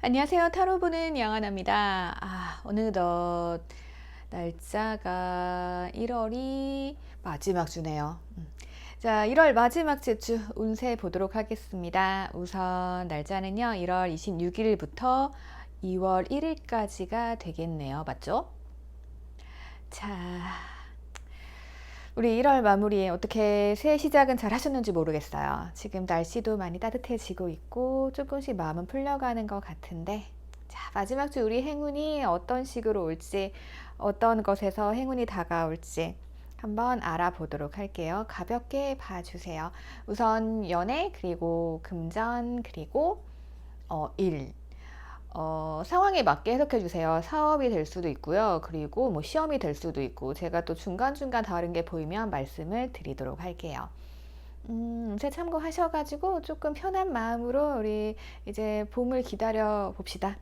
안녕하세요. 타로 보는 양하나입니다. 어느덧 날짜가 1월이 마지막 주네요. 자, 1월 마지막 주 운세 보도록 하겠습니다. 우선 날짜는요, 1월 26일부터 2월 1일까지가 되겠네요. 맞죠? 자, 우리 1월 마무리에 어떻게 새해 시작은 잘 하셨는지 모르겠어요. 지금 날씨도 많이 따뜻해지고 있고 조금씩 마음은 풀려가는 것 같은데, 자, 마지막 주 우리 행운이 어떤 식으로 올지, 어떤 것에서 행운이 다가올지 한번 알아보도록 할게요. 가볍게 봐주세요. 우선 연애, 그리고 금전, 그리고 일. 상황에 맞게 해석해 주세요. 사업이 될 수도 있고요. 그리고 뭐 시험이 될 수도 있고, 제가 또 중간중간 다른 게 보이면 말씀을 드리도록 할게요. 제 참고하셔가지고 조금 편한 마음으로 우리 이제 봄을 기다려 봅시다.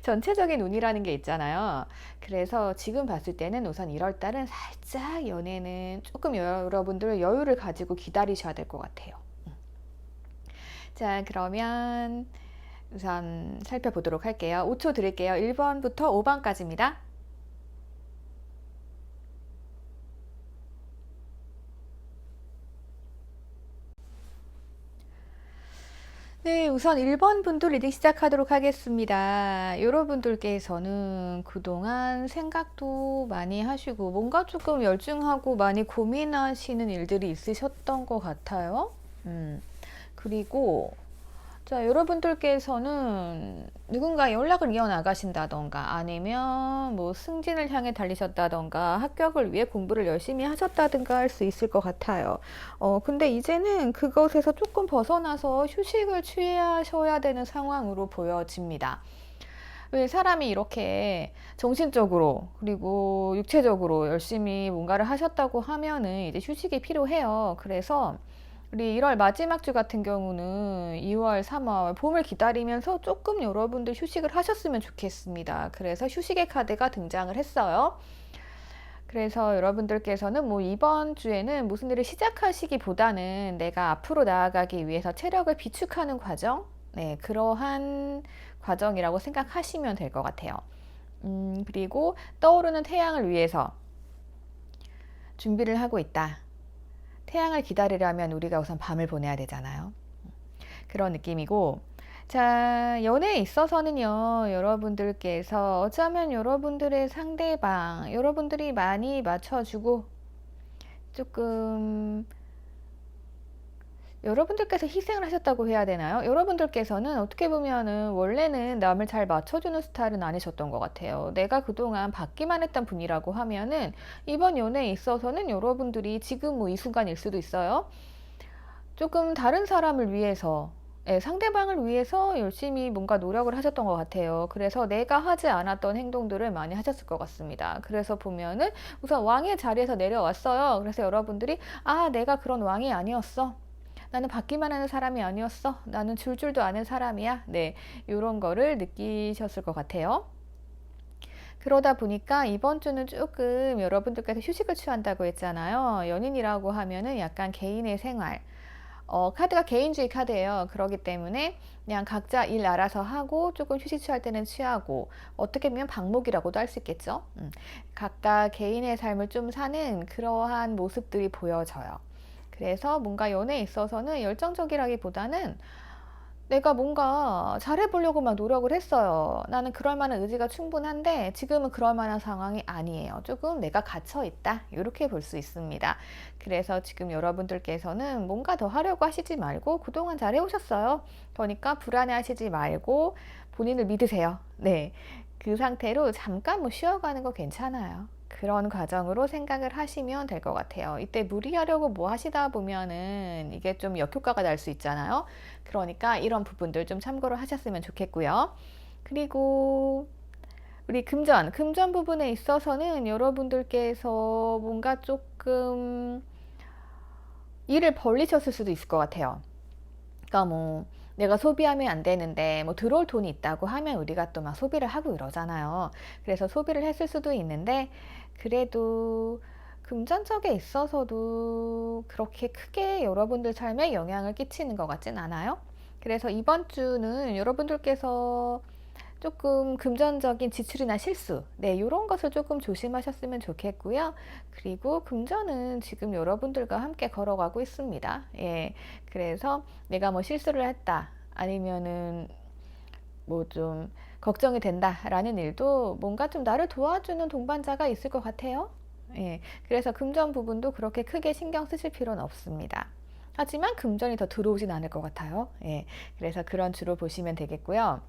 전체적인 운이라는 게 있잖아요. 그래서 지금 봤을 때는 우선 1월 달은 살짝 연애는 조금 여러분들 여유를 가지고 기다리셔야 될 것 같아요. 자, 그러면 우선 살펴보도록 할게요. 5초 드릴게요. 1번부터 5번까지입니다. 네, 우선 1번 분들 리딩 시작하도록 하겠습니다. 여러분들께서는 그동안 생각도 많이 하시고 뭔가 조금 열중하고 많이 고민하시는 일들이 있으셨던 것 같아요. 그리고 자, 여러분들께서는 누군가 연락을 이어나가신다던가 아니면 뭐 승진을 향해 달리셨다던가 합격을 위해 공부를 열심히 하셨다든가 할 수 있을 것 같아요. 근데 이제는 그것에서 조금 벗어나서 휴식을 취하셔야 되는 상황으로 보여집니다. 왜 사람이 이렇게 정신적으로 그리고 육체적으로 열심히 뭔가를 하셨다고 하면은 이제 휴식이 필요해요. 그래서 우리 1월 마지막 주 같은 경우는 2월, 3월 봄을 기다리면서 조금 여러분들 휴식을 하셨으면 좋겠습니다. 그래서 휴식의 카드가 등장을 했어요. 그래서 여러분들께서는 뭐 이번 주에는 무슨 일을 시작하시기보다는 내가 앞으로 나아가기 위해서 체력을 비축하는 과정, 네, 그러한 과정이라고 생각하시면 될 것 같아요. 그리고 떠오르는 태양을 위해서 준비를 하고 있다. 태양을 기다리려면 우리가 우선 밤을 보내야 되잖아요. 그런 느낌이고, 자, 연애에 있어서는요, 여러분들께서 어쩌면 여러분들의 상대방, 여러분들이 많이 맞춰주고, 조금, 여러분들께서 희생을 하셨다고 해야 되나요? 여러분들께서는 어떻게 보면은 원래는 남을 잘 맞춰주는 스타일은 아니셨던 것 같아요. 내가 그동안 받기만 했던 분이라고 하면은 이번 연애에 있어서는 여러분들이 지금 뭐 이 순간일 수도 있어요. 조금 다른 사람을 위해서, 예, 상대방을 위해서 열심히 뭔가 노력을 하셨던 것 같아요. 그래서 내가 하지 않았던 행동들을 많이 하셨을 것 같습니다. 그래서 보면은 우선 왕의 자리에서 내려왔어요. 그래서 여러분들이 내가 그런 왕이 아니었어. 나는 받기만 하는 사람이 아니었어. 나는 줄 줄도 아는 사람이야. 네, 이런 거를 느끼셨을 것 같아요. 그러다 보니까 이번 주는 조금 여러분들께서 휴식을 취한다고 했잖아요. 연인이라고 하면은 약간 개인의 생활, 카드가 개인주의 카드예요. 그렇기 때문에 그냥 각자 일 알아서 하고 조금 휴식 취할 때는 취하고, 어떻게 보면 방목이라고도 할 수 있겠죠. 각각 개인의 삶을 좀 사는 그러한 모습들이 보여져요. 그래서 뭔가 연애에 있어서는 열정적이라기보다는 내가 뭔가 잘해보려고 막 노력을 했어요. 나는 그럴 만한 의지가 충분한데 지금은 그럴 만한 상황이 아니에요. 조금 내가 갇혀 있다. 이렇게 볼 수 있습니다. 그래서 지금 여러분들께서는 뭔가 더 하려고 하시지 말고 그동안 잘해오셨어요. 그러니까 불안해 하시지 말고 본인을 믿으세요. 네. 그 상태로 잠깐 뭐 쉬어가는 거 괜찮아요. 그런 과정으로 생각을 하시면 될 것 같아요. 이때 무리하려고 뭐 하시다 보면은 이게 좀 역효과가 날 수 있잖아요. 그러니까 이런 부분들 좀 참고를 하셨으면 좋겠고요. 그리고 우리 금전 부분에 있어서는 여러분들께서 뭔가 조금 일을 벌리셨을 수도 있을 것 같아요. 그러니까 뭐 내가 소비하면 안 되는데 뭐 들어올 돈이 있다고 하면 우리가 또 막 소비를 하고 이러잖아요. 그래서 소비를 했을 수도 있는데, 그래도 금전적에 있어서도 그렇게 크게 여러분들 삶에 영향을 끼치는 것 같진 않아요. 그래서 이번 주는 여러분들께서 조금 금전적인 지출이나 실수, 네, 이런 것을 조금 조심하셨으면 좋겠고요. 그리고 금전은 지금 여러분들과 함께 걸어가고 있습니다. 예, 그래서 내가 뭐 실수를 했다, 아니면은 뭐 좀 걱정이 된다라는 일도 뭔가 좀 나를 도와주는 동반자가 있을 것 같아요. 예, 그래서 금전 부분도 그렇게 크게 신경 쓰실 필요는 없습니다. 하지만 금전이 더 들어오진 않을 것 같아요. 예, 그래서 그런 주로 보시면 되겠고요.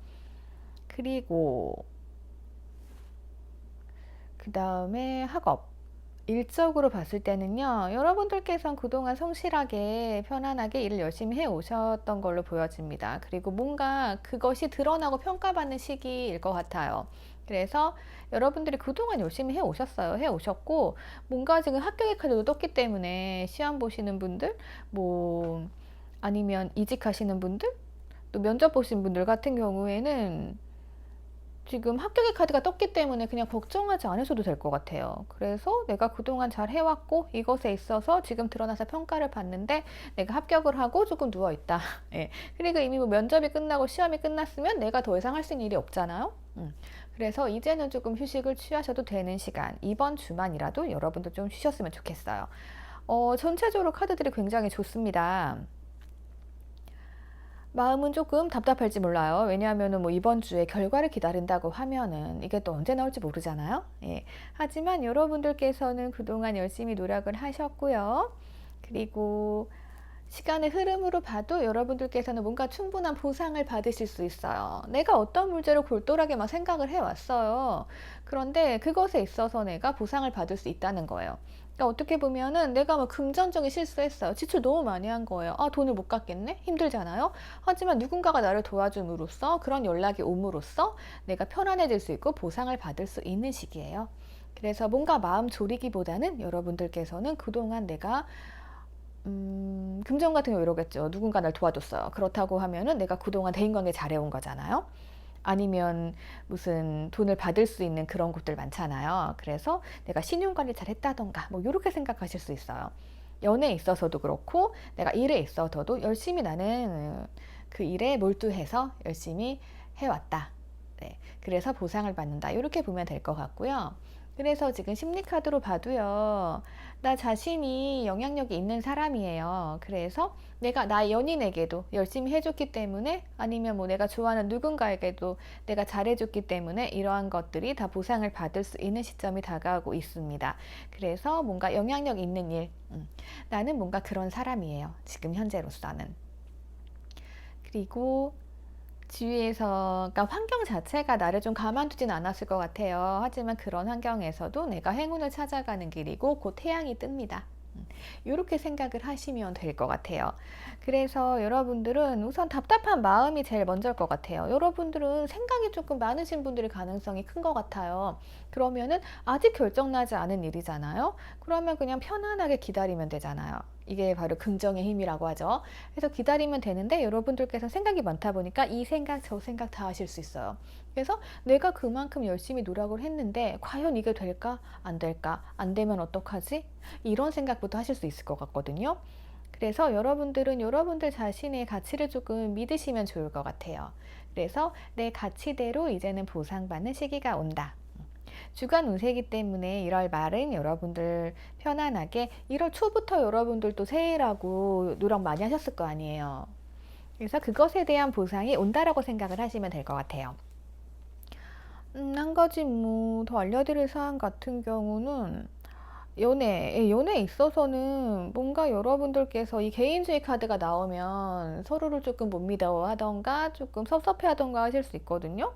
그리고 그 다음에 학업. 일적으로 봤을 때는요, 여러분들께서는 그동안 성실하게 편안하게 일을 열심히 해 오셨던 걸로 보여집니다. 그리고 뭔가 그것이 드러나고 평가받는 시기일 것 같아요. 그래서 여러분들이 그동안 열심히 해 오셨어요. 해 오셨고, 뭔가 지금 합격의 카드도 떴기 때문에 시험 보시는 분들, 뭐, 아니면 이직하시는 분들, 또 면접 보신 분들 같은 경우에는 지금 합격의 카드가 떴기 때문에 그냥 걱정하지 않으셔도 될 것 같아요. 그래서 내가 그동안 잘 해왔고 이것에 있어서 지금 드러나서 평가를 받는데 내가 합격을 하고 조금 누워있다. 예. 그리고 이미 뭐 면접이 끝나고 시험이 끝났으면 내가 더 이상 할 수 있는 일이 없잖아요. 그래서 이제는 조금 휴식을 취하셔도 되는 시간, 이번 주만이라도 여러분도 좀 쉬셨으면 좋겠어요. 전체적으로 카드들이 굉장히 좋습니다. 마음은 조금 답답할지 몰라요. 왜냐하면은 뭐 이번 주에 결과를 기다린다고 하면은 이게 또 언제 나올지 모르잖아요. 예. 하지만 여러분들께서는 그동안 열심히 노력을 하셨고요. 그리고 시간의 흐름으로 봐도 여러분들께서는 뭔가 충분한 보상을 받으실 수 있어요. 내가 어떤 문제를 골똘하게 막 생각을 해왔어요. 그런데 그것에 있어서 내가 보상을 받을 수 있다는 거예요. 그러니까 어떻게 보면은 내가 뭐 금전적인 실수했어요. 지출 너무 많이 한 거예요. 아, 돈을 못 갚겠네? 힘들잖아요? 하지만 누군가가 나를 도와줌으로써 그런 연락이 옴으로써 내가 편안해질 수 있고 보상을 받을 수 있는 시기예요. 그래서 뭔가 마음 졸이기보다는 여러분들께서는 그동안 내가 금전 같은 경우 이러겠죠. 누군가 날 도와줬어요. 그렇다고 하면은 내가 그동안 대인관계 잘해온 거잖아요. 아니면 무슨 돈을 받을 수 있는 그런 곳들 많잖아요. 그래서 내가 신용관리 잘 했다던가 뭐 이렇게 생각하실 수 있어요. 연애에 있어서도 그렇고 내가 일에 있어서도 열심히 나는 그 일에 몰두해서 열심히 해왔다. 네, 그래서 보상을 받는다. 이렇게 보면 될 것 같고요. 그래서 지금 심리카드로 봐도요, 나 자신이 영향력이 있는 사람이에요. 그래서 내가 나 연인에게도 열심히 해줬기 때문에, 아니면 뭐 내가 좋아하는 누군가에게도 내가 잘해줬기 때문에 이러한 것들이 다 보상을 받을 수 있는 시점이 다가오고 있습니다. 그래서 뭔가 영향력 있는 일, 나는 뭔가 그런 사람이에요. 지금 현재로서는. 그리고 주위에서, 그러니까 환경 자체가 나를 좀 가만두진 않았을 것 같아요. 하지만 그런 환경에서도 내가 행운을 찾아가는 길이고 곧 태양이 뜹니다. 이렇게 생각을 하시면 될 것 같아요. 그래서 여러분들은 우선 답답한 마음이 제일 먼저일 것 같아요. 여러분들은 생각이 조금 많으신 분들의 가능성이 큰 것 같아요. 그러면은 아직 결정나지 않은 일이잖아요. 그러면 그냥 편안하게 기다리면 되잖아요. 이게 바로 긍정의 힘이라고 하죠. 그래서 기다리면 되는데 여러분들께서 생각이 많다 보니까 이 생각 저 생각 다 하실 수 있어요. 그래서 내가 그만큼 열심히 노력을 했는데 과연 이게 될까? 안 될까? 안 되면 어떡하지? 이런 생각부터 하실 수 있을 것 같거든요. 그래서 여러분들은 여러분들 자신의 가치를 조금 믿으시면 좋을 것 같아요. 그래서 내 가치대로 이제는 보상받는 시기가 온다. 주간 운세이기 때문에 1월 말은 여러분들 편안하게, 1월 초부터 여러분들도 새해라고 노력 많이 하셨을 거 아니에요. 그래서 그것에 대한 보상이 온다라고 생각을 하시면 될 것 같아요. 한 가지 뭐 더 알려드릴 사항 같은 경우는 연애에 있어서는 뭔가 여러분들께서 이 개인주의 카드가 나오면 서로를 조금 못 믿어 하던가 조금 섭섭해 하던가 하실 수 있거든요.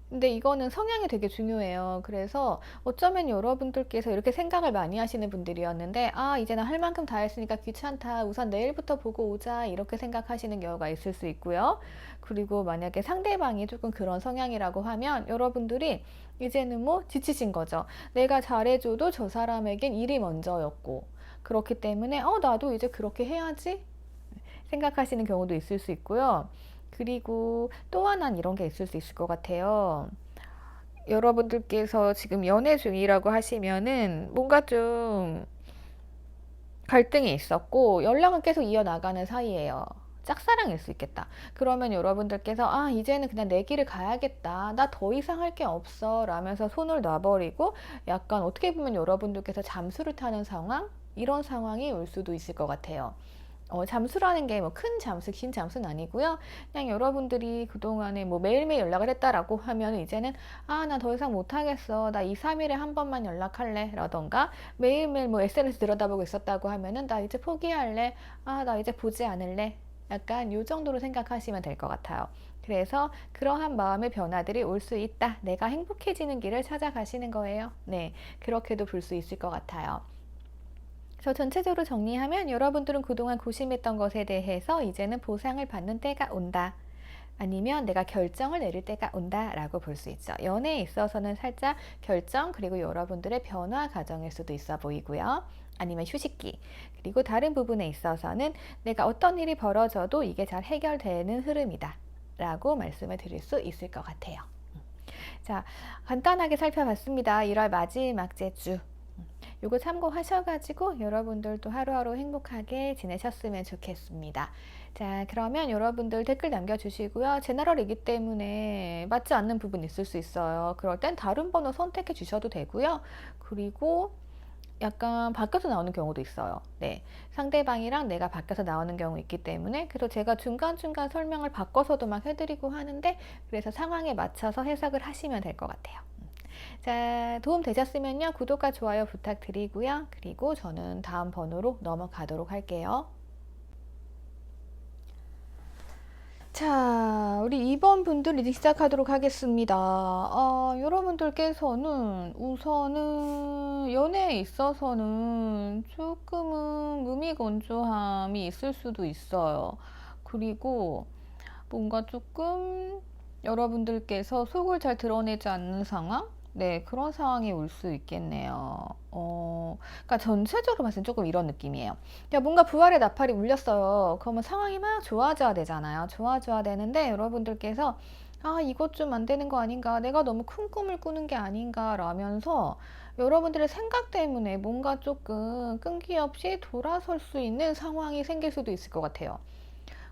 근데 이거는 성향이 되게 중요해요. 그래서 어쩌면 여러분들께서 이렇게 생각을 많이 하시는 분들이었는데, 아, 이제는 할 만큼 다 했으니까 귀찮다. 우선 내일부터 보고 오자. 이렇게 생각하시는 경우가 있을 수 있고요. 그리고 만약에 상대방이 조금 그런 성향이라고 하면 여러분들이 이제는 뭐 지치신 거죠. 내가 잘해줘도 저 사람에겐 일이 먼저였고, 그렇기 때문에, 나도 이제 그렇게 해야지. 생각하시는 경우도 있을 수 있고요. 그리고 또 하나는 이런 게 있을 수 있을 것 같아요. 여러분들께서 지금 연애 중이라고 하시면은 뭔가 좀 갈등이 있었고 연락은 계속 이어나가는 사이예요. 짝사랑일 수 있겠다. 그러면 여러분들께서 아, 이제는 그냥 내 길을 가야겠다. 나 더 이상 할 게 없어. 라면서 손을 놔버리고 약간 어떻게 보면 여러분들께서 잠수를 타는 상황? 이런 상황이 올 수도 있을 것 같아요. 잠수라는 게 뭐 큰 잠수, 긴 잠수는 아니고요. 그냥 여러분들이 그동안에 뭐 매일매일 연락을 했다라고 하면 이제는 아, 나 더 이상 못하겠어. 나 2, 3일에 한 번만 연락할래. 라던가 매일매일 뭐 SNS 들여다보고 있었다고 하면은 나 이제 포기할래. 아, 나 이제 보지 않을래. 약간 요 정도로 생각하시면 될 것 같아요. 그래서 그러한 마음의 변화들이 올 수 있다. 내가 행복해지는 길을 찾아가시는 거예요. 네, 그렇게도 볼 수 있을 것 같아요. 그래서 전체적으로 정리하면 여러분들은 그동안 고심했던 것에 대해서 이제는 보상을 받는 때가 온다. 아니면 내가 결정을 내릴 때가 온다 라고 볼 수 있죠. 연애에 있어서는 살짝 결정 그리고 여러분들의 변화 과정일 수도 있어 보이고요. 아니면 휴식기. 그리고 다른 부분에 있어서는 내가 어떤 일이 벌어져도 이게 잘 해결되는 흐름이다 라고 말씀을 드릴 수 있을 것 같아요. 자, 간단하게 살펴봤습니다. 1월 마지막째 주. 요거 참고하셔가지고 여러분들도 하루하루 행복하게 지내셨으면 좋겠습니다. 자, 그러면 여러분들 댓글 남겨주시고요. 제너럴이기 때문에 맞지 않는 부분 있을 수 있어요. 그럴 땐 다른 번호 선택해 주셔도 되고요. 그리고 약간 바뀌어서 나오는 경우도 있어요. 네, 상대방이랑 내가 바뀌어서 나오는 경우 있기 때문에 그래서 제가 중간중간 설명을 바꿔서도 막 해드리고 하는데 그래서 상황에 맞춰서 해석을 하시면 될 것 같아요. 자, 도움 되셨으면요. 구독과 좋아요 부탁드리고요. 그리고 저는 다음 번호로 넘어가도록 할게요. 자, 우리 2번 분들 리딩 시작하도록 하겠습니다. 여러분들께서는 우선은 연애에 있어서는 조금은 무미건조함이 있을 수도 있어요. 그리고 뭔가 조금 여러분들께서 속을 잘 드러내지 않는 상황? 네, 그런 상황이 올 수 있겠네요. 그러니까 전체적으로 봤을 때 조금 이런 느낌이에요. 야, 뭔가 부활의 나팔이 울렸어요. 그러면 상황이 막 좋아져야 되잖아요. 좋아져야 되는데 여러분들께서 아, 이것 좀 안 되는 거 아닌가? 내가 너무 큰 꿈을 꾸는 게 아닌가? 라면서 여러분들의 생각 때문에 뭔가 조금 끈기 없이 돌아설 수 있는 상황이 생길 수도 있을 것 같아요.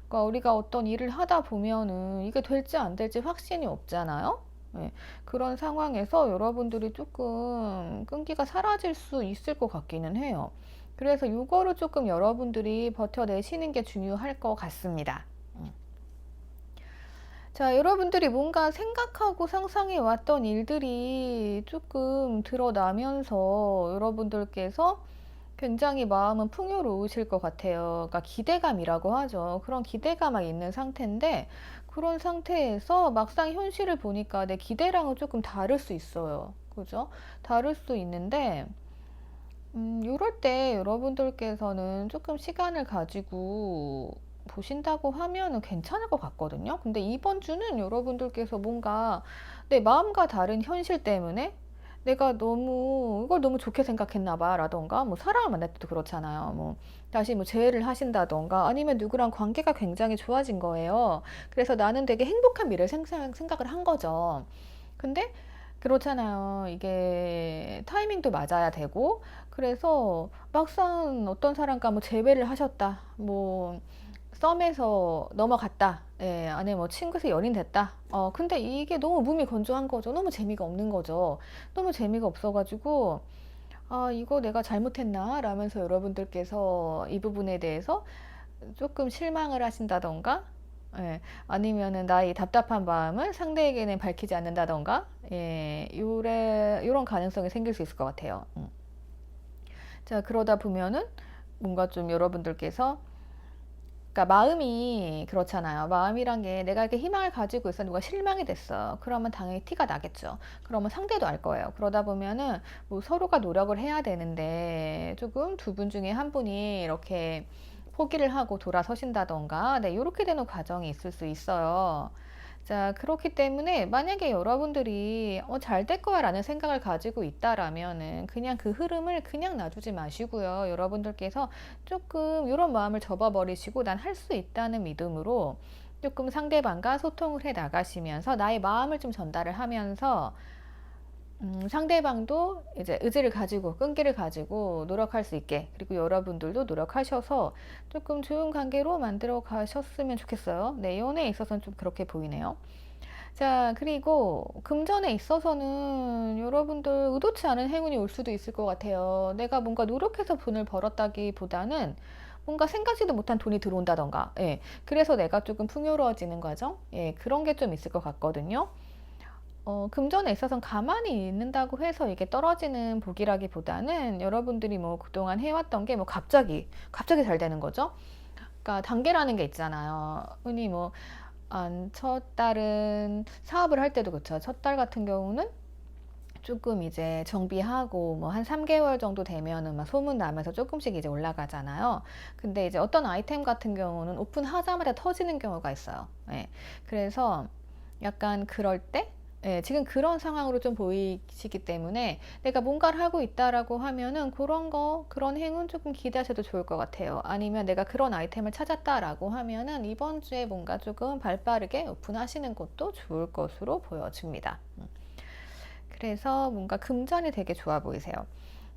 그러니까 우리가 어떤 일을 하다 보면은 이게 될지 안 될지 확신이 없잖아요. 네, 그런 상황에서 여러분들이 조금 끈기가 사라질 수 있을 것 같기는 해요. 그래서 이거를 조금 여러분들이 버텨내시는 게 중요할 것 같습니다. 자, 여러분들이 뭔가 생각하고 상상해 왔던 일들이 조금 드러나면서 여러분들께서 굉장히 마음은 풍요로우실 것 같아요. 그러니까 기대감이라고 하죠. 그런 기대감이 있는 상태인데 그런 상태에서 막상 현실을 보니까 내 기대랑은 조금 다를 수 있어요. 그죠? 다를 수 있는데 이럴 때 여러분들께서는 조금 시간을 가지고 보신다고 하면은 괜찮을 것 같거든요. 근데 이번 주는 여러분들께서 뭔가 내 마음과 다른 현실 때문에 내가 너무 이걸 너무 좋게 생각했나 봐 라던가 뭐 사람을 만날 때도 그렇잖아요. 뭐 다시 뭐 재회를 하신다던가 아니면 누구랑 관계가 굉장히 좋아진 거예요. 그래서 나는 되게 행복한 미래를 생각을 한 거죠. 근데 그렇잖아요. 이게 타이밍도 맞아야 되고 그래서 막상 어떤 사람과 뭐 재회를 하셨다. 뭐 썸에서 넘어갔다. 예, 안에 뭐 친구에서 연인 됐다. 근데 이게 너무 몸이 건조한 거죠. 너무 재미가 없는 거죠. 너무 재미가 없어가지고, 아, 이거 내가 잘못했나? 라면서 여러분들께서 이 부분에 대해서 조금 실망을 하신다던가, 예, 아니면은 나의 답답한 마음을 상대에게는 밝히지 않는다던가, 예, 요런 가능성이 생길 수 있을 것 같아요. 자, 그러다 보면은 뭔가 좀 여러분들께서 그러니까 마음이 그렇잖아요. 마음이란 게 내가 이렇게 희망을 가지고 있어 누가 실망이 됐어. 그러면 당연히 티가 나겠죠. 그러면 상대도 알 거예요. 그러다 보면은 뭐 서로가 노력을 해야 되는데 조금 두 분 중에 한 분이 이렇게 포기를 하고 돌아서신다던가 네, 이렇게 되는 과정이 있을 수 있어요. 자, 그렇기 때문에 만약에 여러분들이 잘 될 거야 라는 생각을 가지고 있다라면은 그냥 그 흐름을 그냥 놔두지 마시고요. 여러분들께서 조금 이런 마음을 접어버리시고 난 할 수 있다는 믿음으로 조금 상대방과 소통을 해 나가시면서 나의 마음을 좀 전달을 하면서 상대방도 이제 의지를 가지고 끈기를 가지고 노력할 수 있게, 그리고 여러분들도 노력하셔서 조금 좋은 관계로 만들어 가셨으면 좋겠어요. 네, 연애에 있어서는 좀 그렇게 보이네요. 자, 그리고 금전에 있어서는 여러분들 의도치 않은 행운이 올 수도 있을 것 같아요. 내가 뭔가 노력해서 돈을 벌었다기보다는 뭔가 생각지도 못한 돈이 들어온다던가, 예. 그래서 내가 조금 풍요로워지는 과정? 예, 그런 게 좀 있을 것 같거든요. 금전에 있어서는 가만히 있는다고 해서 이게 떨어지는 복이라기보다는 여러분들이 뭐 그동안 해왔던 게 뭐 갑자기 잘 되는 거죠. 그러니까 단계라는 게 있잖아요. 흔히 뭐, 첫 달은 사업을 할 때도 그렇죠. 첫 달 같은 경우는 조금 이제 정비하고 뭐 한 3개월 정도 되면은 막 소문 나면서 조금씩 이제 올라가잖아요. 근데 이제 어떤 아이템 같은 경우는 오픈하자마자 터지는 경우가 있어요. 예. 그래서 약간 그럴 때, 예, 지금 그런 상황으로 좀 보이시기 때문에 내가 뭔가를 하고 있다라고 하면은 그런 행운 조금 기대하셔도 좋을 것 같아요. 아니면 내가 그런 아이템을 찾았다라고 하면은 이번 주에 뭔가 조금 발빠르게 오픈하시는 것도 좋을 것으로 보여집니다. 그래서 뭔가 금전이 되게 좋아 보이세요.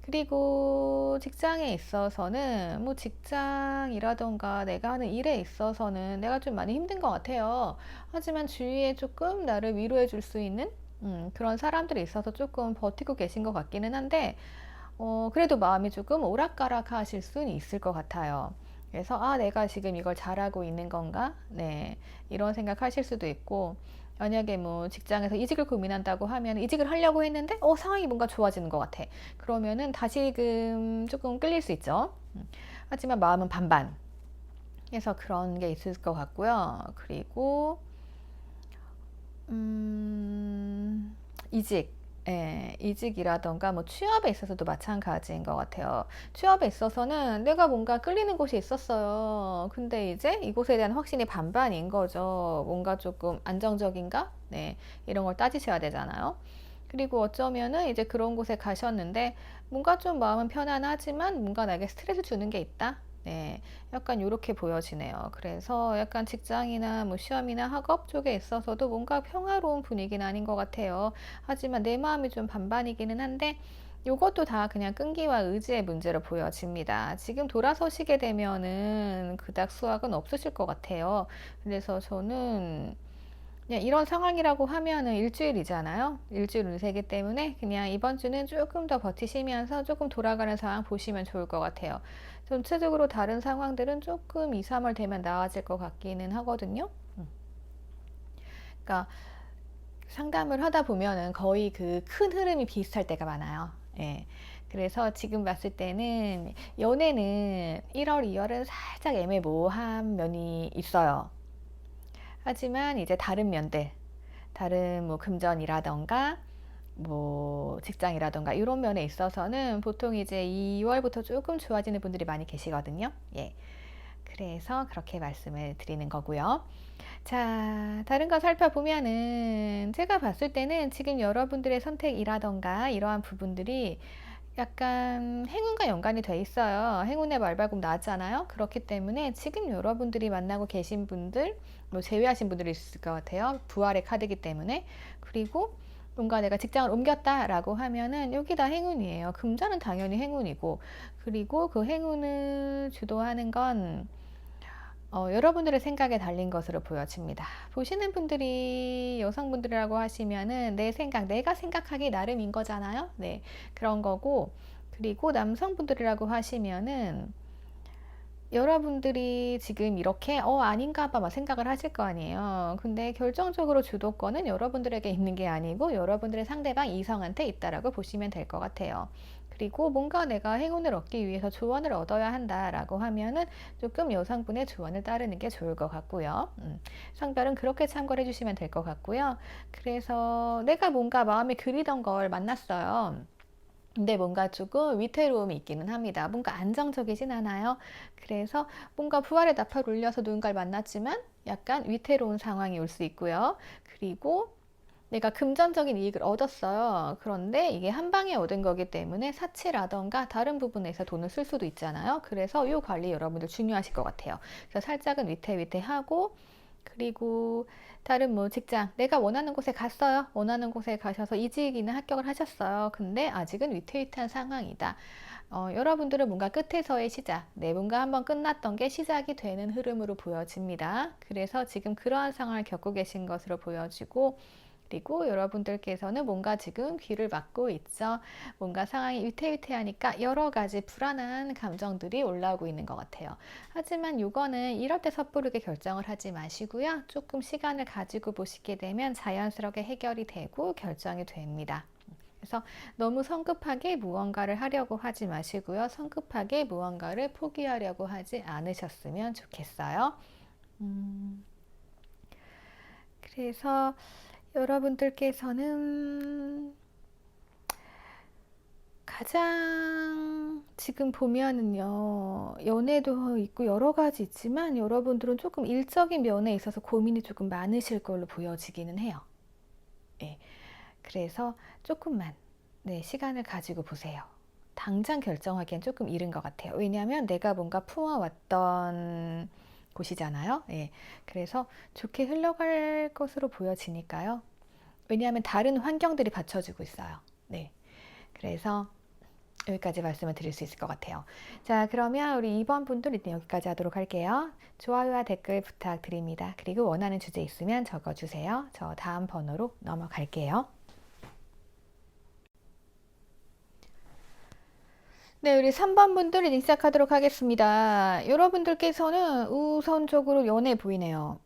그리고 직장에 있어서는 뭐 직장이라던가 내가 하는 일에 있어서는 내가 좀 많이 힘든 것 같아요. 하지만 주위에 조금 나를 위로해 줄 수 있는 그런 사람들이 있어서 조금 버티고 계신 것 같기는 한데, 그래도 마음이 조금 오락가락 하실 수는 있을 것 같아요. 그래서 내가 지금 이걸 잘하고 있는 건가? 네, 이런 생각하실 수도 있고, 만약에 뭐 직장에서 이직을 고민한다고 하면 이직을 하려고 했는데 상황이 뭔가 좋아지는 것 같아. 그러면은 다시금 조금 끌릴 수 있죠. 하지만 마음은 반반. 그래서 그런 게 있을 것 같고요. 그리고 이직. 예, 이직이라던가 뭐 취업에 있어서도 마찬가지인 것 같아요. 취업에 있어서는 내가 뭔가 끌리는 곳이 있었어요. 근데 이제 이곳에 대한 확신이 반반인 거죠. 뭔가 조금 안정적인가? 네, 이런 걸 따지셔야 되잖아요. 그리고 어쩌면은 이제 그런 곳에 가셨는데 뭔가 좀 마음은 편안하지만 뭔가 나에게 스트레스 주는 게 있다. 네, 약간 이렇게 보여지네요. 그래서 약간 직장이나 뭐 시험이나 학업 쪽에 있어서도 뭔가 평화로운 분위기는 아닌 것 같아요. 하지만 내 마음이 좀 반반이기는 한데 이것도 다 그냥 끈기와 의지의 문제로 보여집니다. 지금 돌아서시게 되면은 그닥 수확은 없으실 것 같아요. 그래서 저는 그냥 이런 상황이라고 하면은 일주일이잖아요. 일주일 운세이기 때문에 그냥 이번 주는 조금 더 버티시면서 조금 돌아가는 상황 보시면 좋을 것 같아요. 전체적으로 다른 상황들은 조금 2, 3월 되면 나아질 것 같기는 하거든요. 그러니까 상담을 하다 보면은 거의 그 큰 흐름이 비슷할 때가 많아요. 예. 그래서 지금 봤을 때는 연애는 1월, 2월은 살짝 애매모호한 면이 있어요. 하지만 이제 다른 면들, 다른 뭐 금전이라던가 뭐 직장이라던가 이런 면에 있어서는 보통 이제 2월부터 조금 좋아지는 분들이 많이 계시거든요. 예. 그래서 그렇게 말씀을 드리는 거고요. 자, 다른 거 살펴보면은 제가 봤을 때는 지금 여러분들의 선택이라던가 이러한 부분들이 약간 행운과 연관이 돼 있어요. 행운의 말발굽 나왔잖아요. 그렇기 때문에 지금 여러분들이 만나고 계신 분들, 뭐 제외하신 분들이 있을 것 같아요. 부활의 카드이기 때문에. 그리고 뭔가 내가 직장을 옮겼다라고 하면은 여기 다 행운이에요. 금전은 당연히 행운이고, 그리고 그 행운을 주도하는 건 여러분들의 생각에 달린 것으로 보여집니다. 보시는 분들이 여성분들이라고 하시면은 내 생각, 내가 생각하기 나름인 거잖아요. 네, 그런 거고, 그리고 남성분들이라고 하시면은 여러분들이 지금 이렇게 아닌가 봐 막 생각을 하실 거 아니에요. 근데 결정적으로 주도권은 여러분들에게 있는 게 아니고 여러분들의 상대방 이성한테 있다라고 보시면 될 것 같아요. 그리고 뭔가 내가 행운을 얻기 위해서 조언을 얻어야 한다라고 하면은 조금 여성분의 조언을 따르는 게 좋을 것 같고요. 성별은 그렇게 참고를 해주시면 될 것 같고요. 그래서 내가 뭔가 마음에 그리던 걸 만났어요. 근데 뭔가 조금 위태로움이 있기는 합니다. 뭔가 안정적이진 않아요. 그래서 뭔가 부활의 나팔 울려서 누군가를 만났지만 약간 위태로운 상황이 올 수 있고요. 그리고 내가 금전적인 이익을 얻었어요. 그런데 이게 한 방에 얻은 거기 때문에 사치라던가 다른 부분에서 돈을 쓸 수도 있잖아요. 그래서 이 관리 여러분들 중요하실 것 같아요. 그래서 살짝은 위태위태하고 그리고 다른 뭐 직장, 내가 원하는 곳에 갔어요. 원하는 곳에 가셔서 이직이나 합격을 하셨어요. 근데 아직은 위태위태한 상황이다. 여러분들은 뭔가 끝에서의 시작, 뭔가 한번 끝났던 게 시작이 되는 흐름으로 보여집니다. 그래서 지금 그러한 상황을 겪고 계신 것으로 보여지고, 그리고 여러분들께서는 뭔가 지금 귀를 막고 있죠. 뭔가 상황이 위태위태하니까 여러 가지 불안한 감정들이 올라오고 있는 것 같아요. 하지만 이거는 이럴 때 섣부르게 결정을 하지 마시고요. 조금 시간을 가지고 보시게 되면 자연스럽게 해결이 되고 결정이 됩니다. 그래서 너무 성급하게 무언가를 하려고 하지 마시고요. 성급하게 무언가를 포기하려고 하지 않으셨으면 좋겠어요. 그래서 여러분들께서는 가장 지금 보면은요, 연애도 있고 여러 가지 있지만 여러분들은 조금 일적인 면에 있어서 고민이 조금 많으실 걸로 보여지기는 해요. 예. 그래서 조금만 시간을 가지고 보세요. 당장 결정하기엔 조금 이른 것 같아요. 왜냐하면 내가 뭔가 품어왔던 곳이잖아요. 예. 그래서 좋게 흘러갈 것으로 보여지니까요. 왜냐하면 다른 환경들이 받쳐주고 있어요. 네. 그래서 여기까지 말씀을 드릴 수 있을 것 같아요. 자, 그러면 우리 2번 분도 일단 여기까지 하도록 할게요. 좋아요와 댓글 부탁드립니다. 그리고 원하는 주제 있으면 적어주세요. 저 다음 번호로 넘어갈게요. 네, 우리 3번 분들 이제 시작하도록 하겠습니다. 여러분들께서는 우선적으로 연애 보이네요.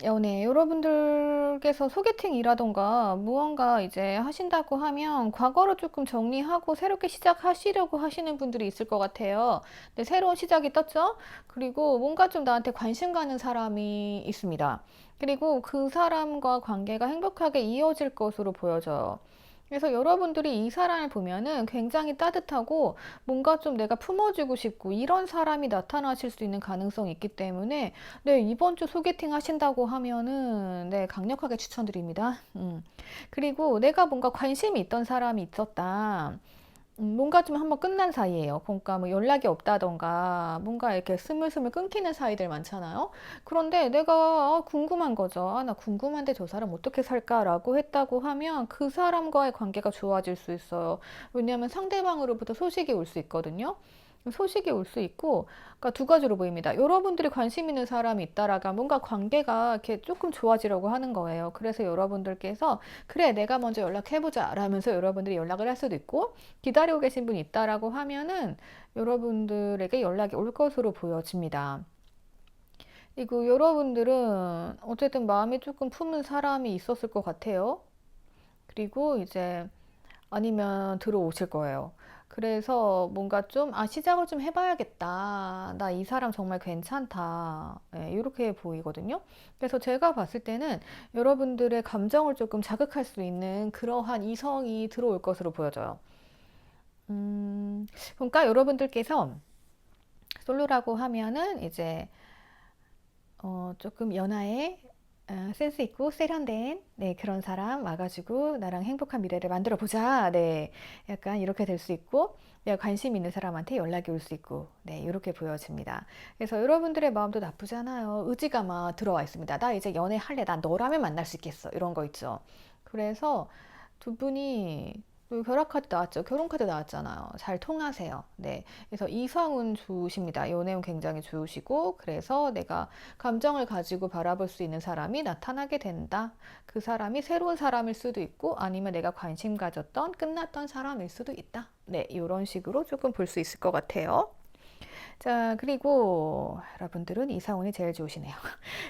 연애. 여러분들께서 소개팅이라던가 무언가 이제 하신다고 하면 과거를 조금 정리하고 새롭게 시작하시려고 하시는 분들이 있을 것 같아요. 네, 새로운 시작이 떴죠? 그리고 뭔가 좀 나한테 관심 가는 사람이 있습니다. 그리고 그 사람과 관계가 행복하게 이어질 것으로 보여져요. 그래서 여러분들이 이 사람을 보면은 굉장히 따뜻하고 뭔가 좀 내가 품어주고 싶고 이런 사람이 나타나실 수 있는 가능성이 있기 때문에 이번 주 소개팅 하신다고 하면은 강력하게 추천드립니다. 그리고 내가 뭔가 관심이 있던 사람이 있었다. 뭔가 좀 한번 끝난 사이예요. 그러니까 뭐 연락이 없다던가 뭔가 이렇게 스물스물 끊기는 사이들 많잖아요. 그런데 내가 궁금한 거죠. 나 궁금한데 저 사람 어떻게 살까라고 했다고 하면 그 사람과의 관계가 좋아질 수 있어요. 왜냐하면 상대방으로부터 소식이 올 수 있거든요. 소식이 올 수 있고, 그러니까 두 가지로 보입니다. 여러분들이 관심 있는 사람이 있다라가 뭔가 관계가 이렇게 조금 좋아지려고 하는 거예요. 그래서 여러분들께서 그래, 내가 먼저 연락해보자 라면서 여러분들이 연락을 할 수도 있고, 기다리고 계신 분이 있다라고 하면은 여러분들에게 연락이 올 것으로 보여집니다. 그리고 여러분들은 어쨌든 마음이 조금 품은 사람이 있었을 것 같아요. 그리고 이제 아니면 들어오실 거예요. 그래서 뭔가 좀, 시작을 좀 해봐야겠다. 나 이 사람 정말 괜찮다. 이렇게 보이거든요. 그래서 제가 봤을 때는 여러분들의 감정을 조금 자극할 수 있는 그러한 이성이 들어올 것으로 보여져요. 그러니까 여러분들께서 솔로라고 하면은 이제 조금 연하에 센스 있고 세련된 그런 사람 와가지고 나랑 행복한 미래를 만들어 보자. 약간 이렇게 될 수 있고 내가 관심 있는 사람한테 연락이 올 수 있고 이렇게 보여집니다. 그래서 여러분들의 마음도 나쁘지 않아요. 의지가 막 들어와 있습니다. 나 이제 연애할래. 나 너라면 만날 수 있겠어. 이런 거 있죠. 그래서 두 분이 또 결혼카드 나왔죠. 결혼카드 나왔잖아요. 잘 통하세요. 그래서 이성은 좋으십니다. 연애운 굉장히 좋으시고, 그래서 내가 감정을 가지고 바라볼 수 있는 사람이 나타나게 된다. 그 사람이 새로운 사람일 수도 있고, 아니면 내가 관심 가졌던 끝났던 사람일 수도 있다. 이런 식으로 조금 볼 수 있을 것 같아요. 자, 그리고 여러분들은 이사운이 제일 좋으시네요.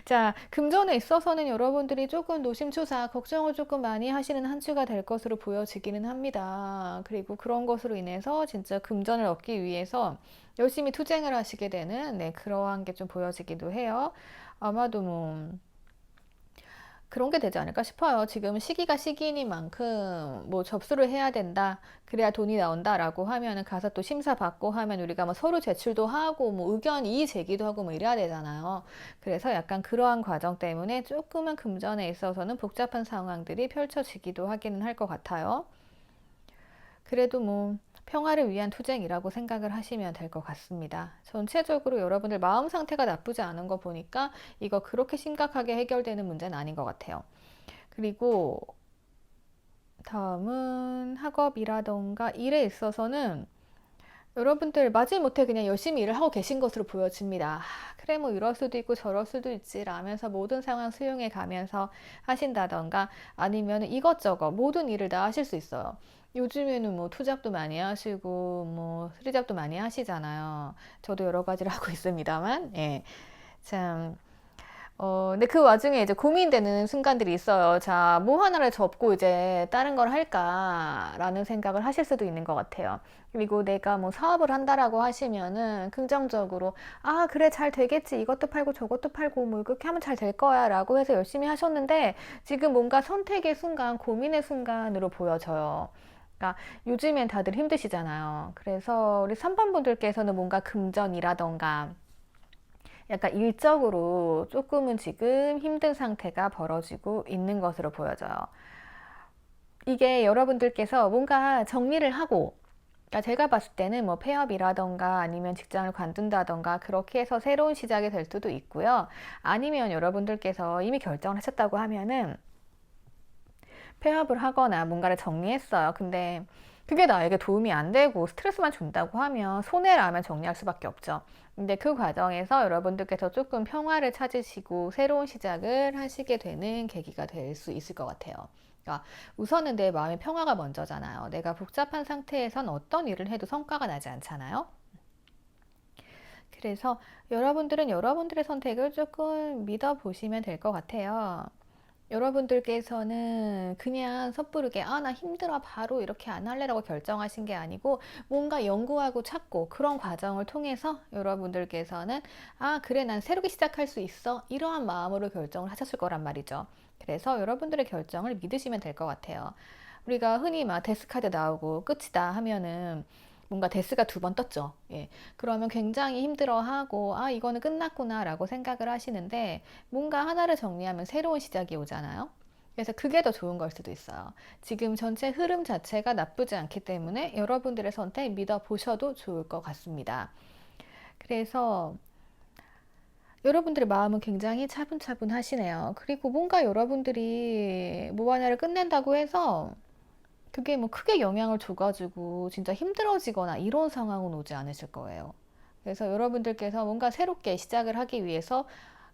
자, 금전에 있어서는 여러분들이 조금 노심초사, 걱정을 조금 많이 하시는 한 주가 될 것으로 보여지기는 합니다. 그리고 그런 것으로 인해서 진짜 금전을 얻기 위해서 열심히 투쟁을 하시게 되는 그러한 게 좀 보여지기도 해요. 아마도 뭐 그런 게 되지 않을까 싶어요. 지금 시기가 시기이니만큼 뭐 접수를 해야 된다. 그래야 돈이 나온다라고 하면은 가서 또 심사 받고 하면 우리가 뭐 서류 제출도 하고 뭐 의견 이의 제기도 하고 뭐 이래야 되잖아요. 그래서 약간 그러한 과정 때문에 조금은 금전에 있어서는 복잡한 상황들이 펼쳐지기도 하기는 할 것 같아요. 그래도 뭐 평화를 위한 투쟁이라고 생각을 하시면 될 것 같습니다. 전체적으로 여러분들 마음 상태가 나쁘지 않은 거 보니까 이거 그렇게 심각하게 해결되는 문제는 아닌 것 같아요. 그리고 다음은 학업이라던가 일에 있어서는 여러분들 마지못해 그냥 열심히 일을 하고 계신 것으로 보여집니다. 그래 뭐 이럴 수도 있고 저럴 수도 있지 라면서 모든 상황 수용해 가면서 하신다던가 아니면 이것저것 모든 일을 다 하실 수 있어요. 요즘에는 뭐 투잡도 많이 하시고 뭐 쓰리잡도 많이 하시잖아요. 저도 여러 가지를 하고 있습니다만 예. 참 근데 그 와중에 이제 고민되는 순간들이 있어요. 자, 뭐 하나를 접고 이제 다른 걸 할까라는 생각을 하실 수도 있는 것 같아요. 그리고 내가 뭐 사업을 한다라고 하시면은 긍정적으로, 아, 그래, 잘 되겠지. 이것도 팔고 저것도 팔고 뭐 이렇게 하면 잘 될 거야 라고 해서 열심히 하셨는데 지금 뭔가 선택의 순간, 고민의 순간으로 보여져요. 그러니까 요즘엔 다들 힘드시잖아요. 그래서 우리 3번 분들께서는 뭔가 금전이라던가 약간 일적으로 조금은 지금 힘든 상태가 벌어지고 있는 것으로 보여져요. 이게 여러분들께서 뭔가 정리를 하고, 그러니까 제가 봤을 때는 뭐 폐업이라던가 아니면 직장을 관둔다던가 그렇게 해서 새로운 시작이 될 수도 있고요. 아니면 여러분들께서 이미 결정을 하셨다고 하면은 폐업을 하거나 뭔가를 정리했어요. 근데 그게 나에게 도움이 안 되고 스트레스만 준다고 하면 손해라면 정리할 수밖에 없죠. 근데 그 과정에서 여러분들께서 조금 평화를 찾으시고 새로운 시작을 하시게 되는 계기가 될 수 있을 것 같아요. 그러니까 우선은 내 마음의 평화가 먼저잖아요. 내가 복잡한 상태에선 어떤 일을 해도 성과가 나지 않잖아요. 그래서 여러분들은 여러분들의 선택을 조금 믿어보시면 될 것 같아요. 여러분들께서는 그냥 섣부르게 아, 나 힘들어 바로 이렇게 안 할래라고 결정하신 게 아니고 뭔가 연구하고 찾고 그런 과정을 통해서 여러분들께서는 아, 그래, 난 새롭게 시작할 수 있어 이러한 마음으로 결정을 하셨을 거란 말이죠. 그래서 여러분들의 결정을 믿으시면 될 것 같아요. 우리가 흔히 막 데스카드 나오고 끝이다 하면은 뭔가 데스가 두 번 떴죠. 예. 그러면 굉장히 힘들어하고 아, 이거는 끝났구나라고 생각을 하시는데 뭔가 하나를 정리하면 새로운 시작이 오잖아요. 그래서 그게 더 좋은 걸 수도 있어요. 지금 전체 흐름 자체가 나쁘지 않기 때문에 여러분들의 선택 믿어보셔도 좋을 것 같습니다. 그래서 여러분들의 마음은 굉장히 차분차분 하시네요. 그리고 뭔가 여러분들이 뭐 하나를 끝낸다고 해서 그게 뭐 크게 영향을 줘가지고 진짜 힘들어지거나 이런 상황은 오지 않으실 거예요. 그래서 여러분들께서 뭔가 새롭게 시작을 하기 위해서,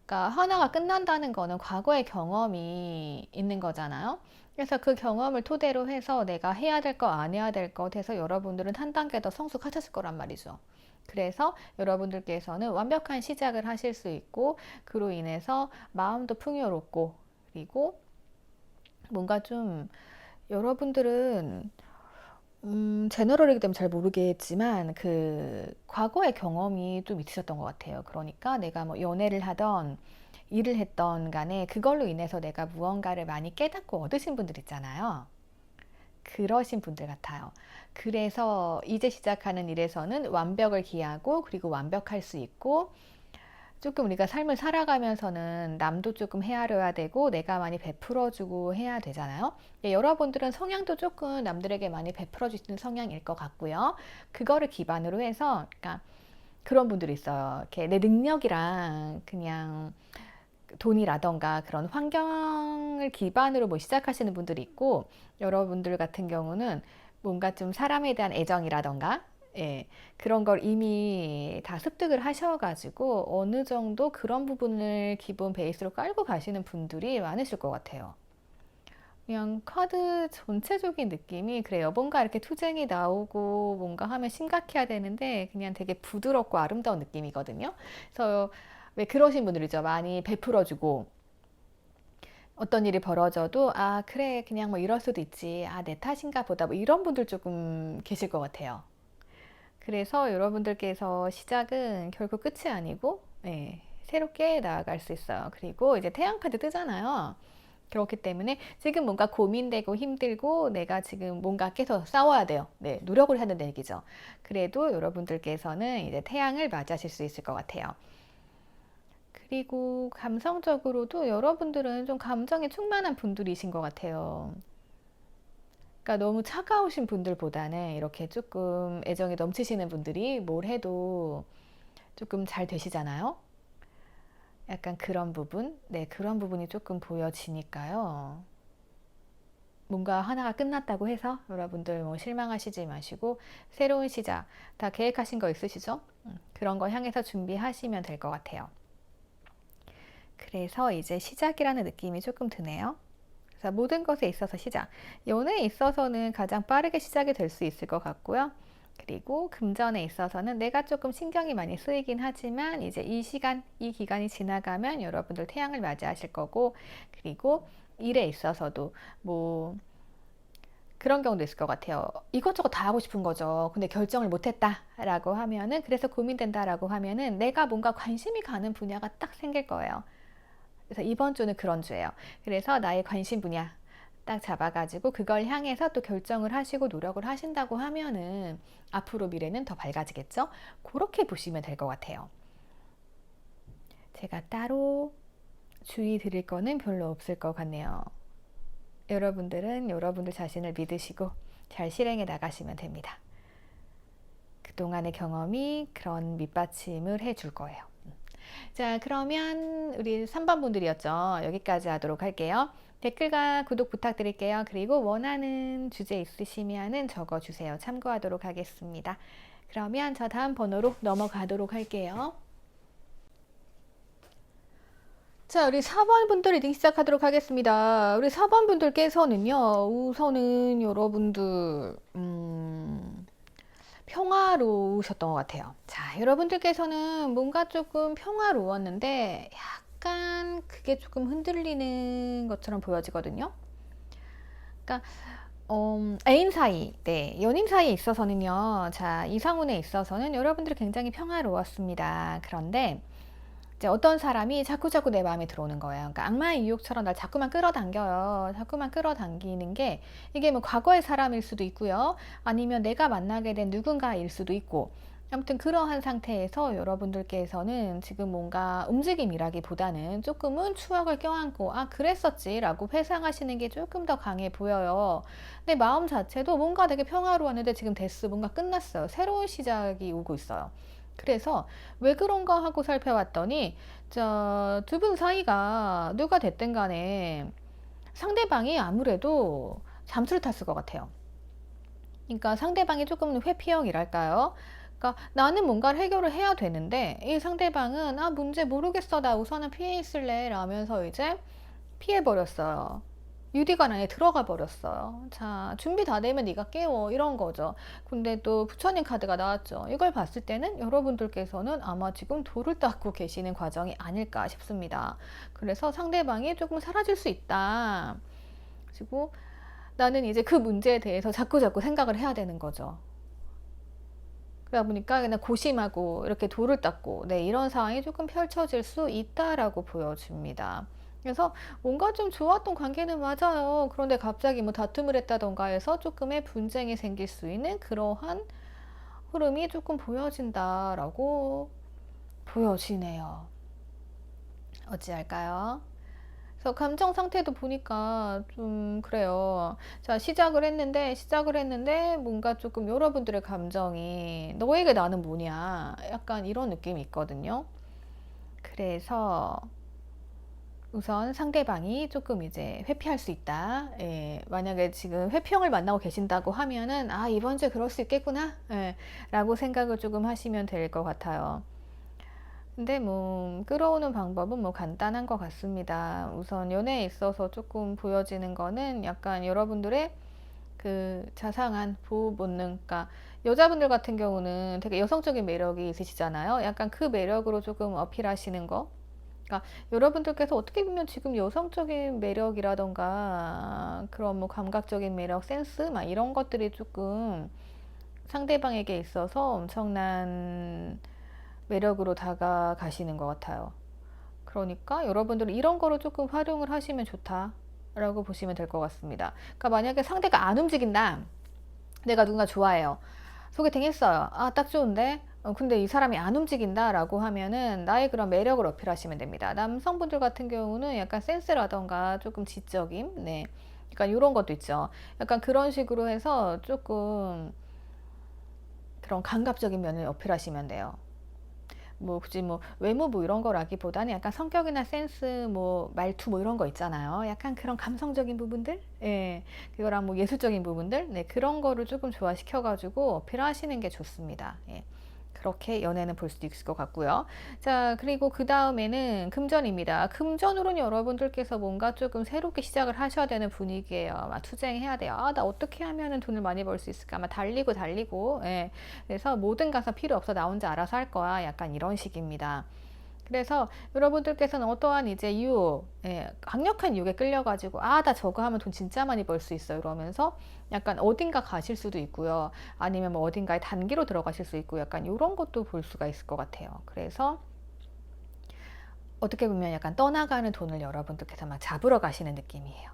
그러니까 하나가 끝난다는 거는 과거의 경험이 있는 거잖아요. 그래서 그 경험을 토대로 해서 내가 해야 될 거, 안 해야 될 것 해서 여러분들은 한 단계 더 성숙하셨을 거란 말이죠. 그래서 여러분들께서는 완벽한 시작을 하실 수 있고, 그로 인해서 마음도 풍요롭고, 그리고 뭔가 좀 여러분들은 제너럴이기 때문에 잘 모르겠지만 그 과거의 경험이 좀 있으셨던 것 같아요. 그러니까 내가 뭐 연애를 하던 일을 했던 간에 그걸로 인해서 내가 무언가를 많이 깨닫고 얻으신 분들 있잖아요. 그러신 분들 같아요. 그래서 이제 시작하는 일에서는 완벽을 기하고 그리고 완벽할 수 있고 조금 우리가 삶을 살아가면서는 남도 조금 헤아려야 되고 내가 많이 베풀어주고 해야 되잖아요. 예, 여러분들은 성향도 조금 남들에게 많이 베풀어 주시는 성향일 것 같고요. 그거를 기반으로 해서 그러니까 그런 분들이 있어요. 이렇게 내 능력이랑 그냥 돈이라던가 그런 환경을 기반으로 뭐 시작하시는 분들이 있고 여러분들 같은 경우는 뭔가 좀 사람에 대한 애정이라던가 예, 그런 걸 이미 다 습득을 하셔가지고 어느 정도 그런 부분을 기본 베이스로 깔고 가시는 분들이 많으실 것 같아요. 그냥 카드 전체적인 느낌이 그래요. 뭔가 이렇게 투쟁이 나오고 뭔가 하면 심각해야 되는데 그냥 되게 부드럽고 아름다운 느낌이거든요. 그래서 왜 그러신 분들이죠. 많이 베풀어주고 어떤 일이 벌어져도 아, 그래, 그냥 뭐 이럴 수도 있지. 아, 내 탓인가 보다. 뭐 이런 분들 조금 계실 것 같아요. 그래서 여러분들께서 시작은 결국 끝이 아니고 네, 새롭게 나아갈 수 있어요. 그리고 이제 태양 카드 뜨잖아요. 그렇기 때문에 지금 뭔가 고민되고 힘들고 내가 지금 뭔가 계속 싸워야 돼요. 네, 노력을 하는 얘기죠. 그래도 여러분들께서는 이제 태양을 맞이하실 수 있을 것 같아요. 그리고 감성적으로도 여러분들은 좀 감정이 충만한 분들이신 것 같아요. 그러니까 너무 차가우신 분들보다는 이렇게 조금 애정이 넘치시는 분들이 뭘 해도 조금 잘 되시잖아요. 약간 그런 부분, 네, 그런 부분이 조금 보여지니까요. 뭔가 하나가 끝났다고 해서 여러분들 뭐 실망하시지 마시고 새로운 시작 다 계획하신 거 있으시죠? 그런 거 향해서 준비하시면 될 것 같아요. 그래서 이제 시작이라는 느낌이 조금 드네요. 그래서 모든 것에 있어서 시작. 연애에 있어서는 가장 빠르게 시작이 될 수 있을 것 같고요. 그리고 금전에 있어서는 내가 조금 신경이 많이 쓰이긴 하지만 이제 이 시간, 이 기간이 지나가면 여러분들 태양을 맞이하실 거고, 그리고 일에 있어서도 뭐 그런 경우도 있을 것 같아요. 이것저것 다 하고 싶은 거죠. 근데 결정을 못했다라고 하면은, 그래서 고민된다라고 하면은 내가 뭔가 관심이 가는 분야가 딱 생길 거예요. 그래서 이번 주는 그런 주예요. 그래서 나의 관심 분야 딱 잡아가지고 그걸 향해서 또 결정을 하시고 노력을 하신다고 하면은 앞으로 미래는 더 밝아지겠죠? 그렇게 보시면 될 것 같아요. 제가 따로 주의 드릴 거는 별로 없을 것 같네요. 여러분들은 여러분들 자신을 믿으시고 잘 실행해 나가시면 됩니다. 그동안의 경험이 그런 밑받침을 해줄 거예요. 자, 그러면 우리 3번 분들이었죠. 여기까지 하도록 할게요. 댓글과 구독 부탁드릴게요. 그리고 원하는 주제 있으시면은 적어주세요. 참고하도록 하겠습니다. 그러면 저 다음 번호로 넘어가도록 할게요. 자, 우리 4번 분들 리딩 시작하도록 하겠습니다. 우리 4번 분들께서는요, 우선은 여러분들, 평화로우셨던 것 같아요. 자, 여러분들께서는 뭔가 조금 평화로웠는데 약간 그게 조금 흔들리는 것처럼 보여지거든요. 그러니까 애인 사이, 네, 연인 사이에 있어서는요. 자, 이상훈에 있어서는 여러분들이 굉장히 평화로웠습니다. 그런데 이제 어떤 사람이 자꾸자꾸 내 마음에 들어오는 거예요. 그러니까 악마의 유혹처럼 날 자꾸만 끌어당겨요. 자꾸만 끌어당기는 게 이게 뭐 과거의 사람일 수도 있고요. 아니면 내가 만나게 된 누군가일 수도 있고. 아무튼 그러한 상태에서 여러분들께서는 지금 뭔가 움직임이라기보다는 조금은 추억을 껴안고 아 그랬었지 라고 회상하시는 게 조금 더 강해 보여요. 근데 마음 자체도 뭔가 되게 평화로웠는데 지금 데스 뭔가 끝났어요. 새로운 시작이 오고 있어요. 그래서 왜 그런가 하고 살펴봤더니 두 분 사이가 누가 됐든 간에 상대방이 아무래도 잠수를 탔을 것 같아요. 그러니까 상대방이 조금 회피형이랄까요? 그러니까 나는 뭔가를 해결을 해야 되는데 이 상대방은 아 문제 모르겠어 나 우선은 피해 있을래 라면서 이제 피해버렸어요. 유디관 안에 들어가 버렸어요. 자, 준비 다 되면 네가 깨워 이런 거죠. 근데 또 부처님 카드가 나왔죠. 이걸 봤을 때는 여러분들께서는 아마 지금 돌을 닦고 계시는 과정이 아닐까 싶습니다. 그래서 상대방이 조금 사라질 수 있다. 그리고 나는 이제 그 문제에 대해서 자꾸자꾸 생각을 해야 되는 거죠. 그러다 보니까 그냥 고심하고 이렇게 돌을 닦고 네, 이런 상황이 조금 펼쳐질 수 있다라고 보여집니다. 그래서 뭔가 좀 좋았던 관계는 맞아요. 그런데 갑자기 뭐 다툼을 했다던가 해서 조금의 분쟁이 생길 수 있는 그러한 흐름이 조금 보여진다라고 보여지네요. 어찌할까요? 그래서 감정 상태도 보니까 좀 그래요. 자, 시작을 했는데 뭔가 조금 여러분들의 감정이 너에게 나는 뭐냐 약간 이런 느낌이 있거든요. 그래서 우선 상대방이 조금 이제 회피할 수 있다. 예, 만약에 지금 회피형을 만나고 계신다고 하면은 아 이번 주에 그럴 수 있겠구나 예, 라고 생각을 조금 하시면 될 것 같아요. 근데 뭐 끌어오는 방법은 뭐 간단한 것 같습니다. 우선 연애에 있어서 조금 보여지는 거는 약간 여러분들의 그 자상한 보호 본능, 그러니까 여자분들 같은 경우는 되게 여성적인 매력이 있으시잖아요. 약간 그 매력으로 조금 어필하시는 거. 그러니까 여러분들께서 어떻게 보면 지금 여성적인 매력이라던가 그런 뭐 감각적인 매력, 센스 막 이런 것들이 조금 상대방에게 있어서 엄청난 매력으로 다가가시는 것 같아요. 그러니까 여러분들은 이런 거를 조금 활용을 하시면 좋다라고 보시면 될 것 같습니다. 그러니까 만약에 상대가 안 움직인다. 내가 누군가 좋아해요. 소개팅 했어요. 아, 딱 좋은데? 근데 이 사람이 안 움직인다라고 하면은 나의 그런 매력을 어필하시면 됩니다. 남성분들 같은 경우는 약간 센스라던가 조금 지적임, 네. 약간 요런 것도 있죠. 약간 그런 식으로 해서 조금 그런 감각적인 면을 어필하시면 돼요. 뭐 굳이 뭐 외모 뭐 이런 거라기보다는 약간 성격이나 센스 뭐 말투 뭐 이런 거 있잖아요. 약간 그런 감성적인 부분들, 예, 그거랑 뭐 예술적인 부분들, 네, 그런 거를 조금 조화시켜 가지고 어필하시는 게 좋습니다. 예. 그렇게 연애는 볼 수도 있을 것 같고요. 자, 그리고 그 다음에는 금전입니다. 금전으로는 여러분들께서 뭔가 조금 새롭게 시작을 하셔야 되는 분위기예요. 막 투쟁해야 돼요. 아, 나 어떻게 하면은 돈을 많이 벌 수 있을까? 막 달리고, 예. 그래서 뭐든 가서 필요 없어. 나 혼자 알아서 할 거야. 약간 이런 식입니다. 그래서 여러분들께서는 어떠한 이제 유혹, 예, 강력한 유혹에 끌려가지고, 아, 나 저거 하면 돈 진짜 많이 벌 수 있어. 이러면서 약간 어딘가 가실 수도 있고요. 아니면 뭐 어딘가에 단기로 들어가실 수 있고, 약간 이런 것도 볼 수가 있을 것 같아요. 그래서 어떻게 보면 약간 떠나가는 돈을 여러분들께서 막 잡으러 가시는 느낌이에요.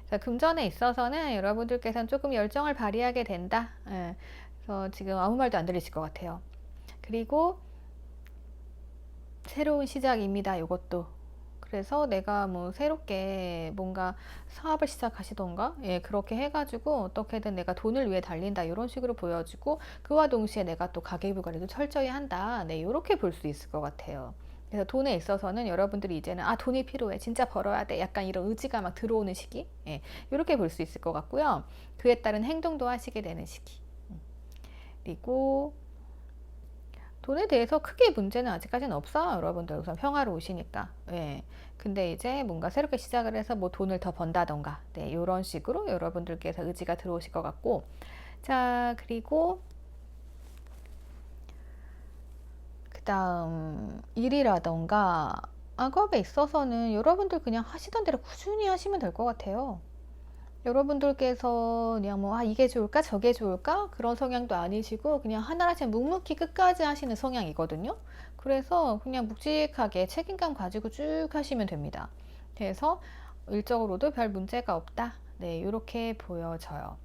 그래서 금전에 있어서는 여러분들께서는 조금 열정을 발휘하게 된다. 예, 그래서 지금 아무 말도 안 들리실 것 같아요. 그리고 새로운 시작입니다. 이것도. 그래서 내가 뭐 새롭게 뭔가 사업을 시작하시던가, 예, 그렇게 해가지고 어떻게든 내가 돈을 위해 달린다. 이런 식으로 보여지고, 그와 동시에 내가 또 가계부가리도 철저히 한다. 네, 이렇게 볼 수 있을 것 같아요. 그래서 돈에 있어서는 여러분들이 이제는 아, 돈이 필요해. 진짜 벌어야 돼. 약간 이런 의지가 막 들어오는 시기. 예, 이렇게 볼 수 있을 것 같고요. 그에 따른 행동도 하시게 되는 시기. 그리고 돈에 대해서 크게 문제는 아직까지는 없어요. 여러분들 우선 평화로우시니까. 예. 근데 이제 뭔가 새롭게 시작을 해서 뭐 돈을 더 번다던가, 네, 이런 식으로 여러분들께서 의지가 들어오실 것 같고, 자, 그리고 그 다음 일이라던가 악업에 있어서는 여러분들 그냥 하시던 대로 꾸준히 하시면 될 것 같아요. 여러분들께서 그냥 뭐, 아, 이게 좋을까, 저게 좋을까? 그런 성향도 아니시고, 그냥 하나같이 묵묵히 끝까지 하시는 성향이거든요. 그래서 그냥 묵직하게 책임감 가지고 쭉 하시면 됩니다. 그래서 일적으로도 별 문제가 없다. 네, 이렇게 보여져요.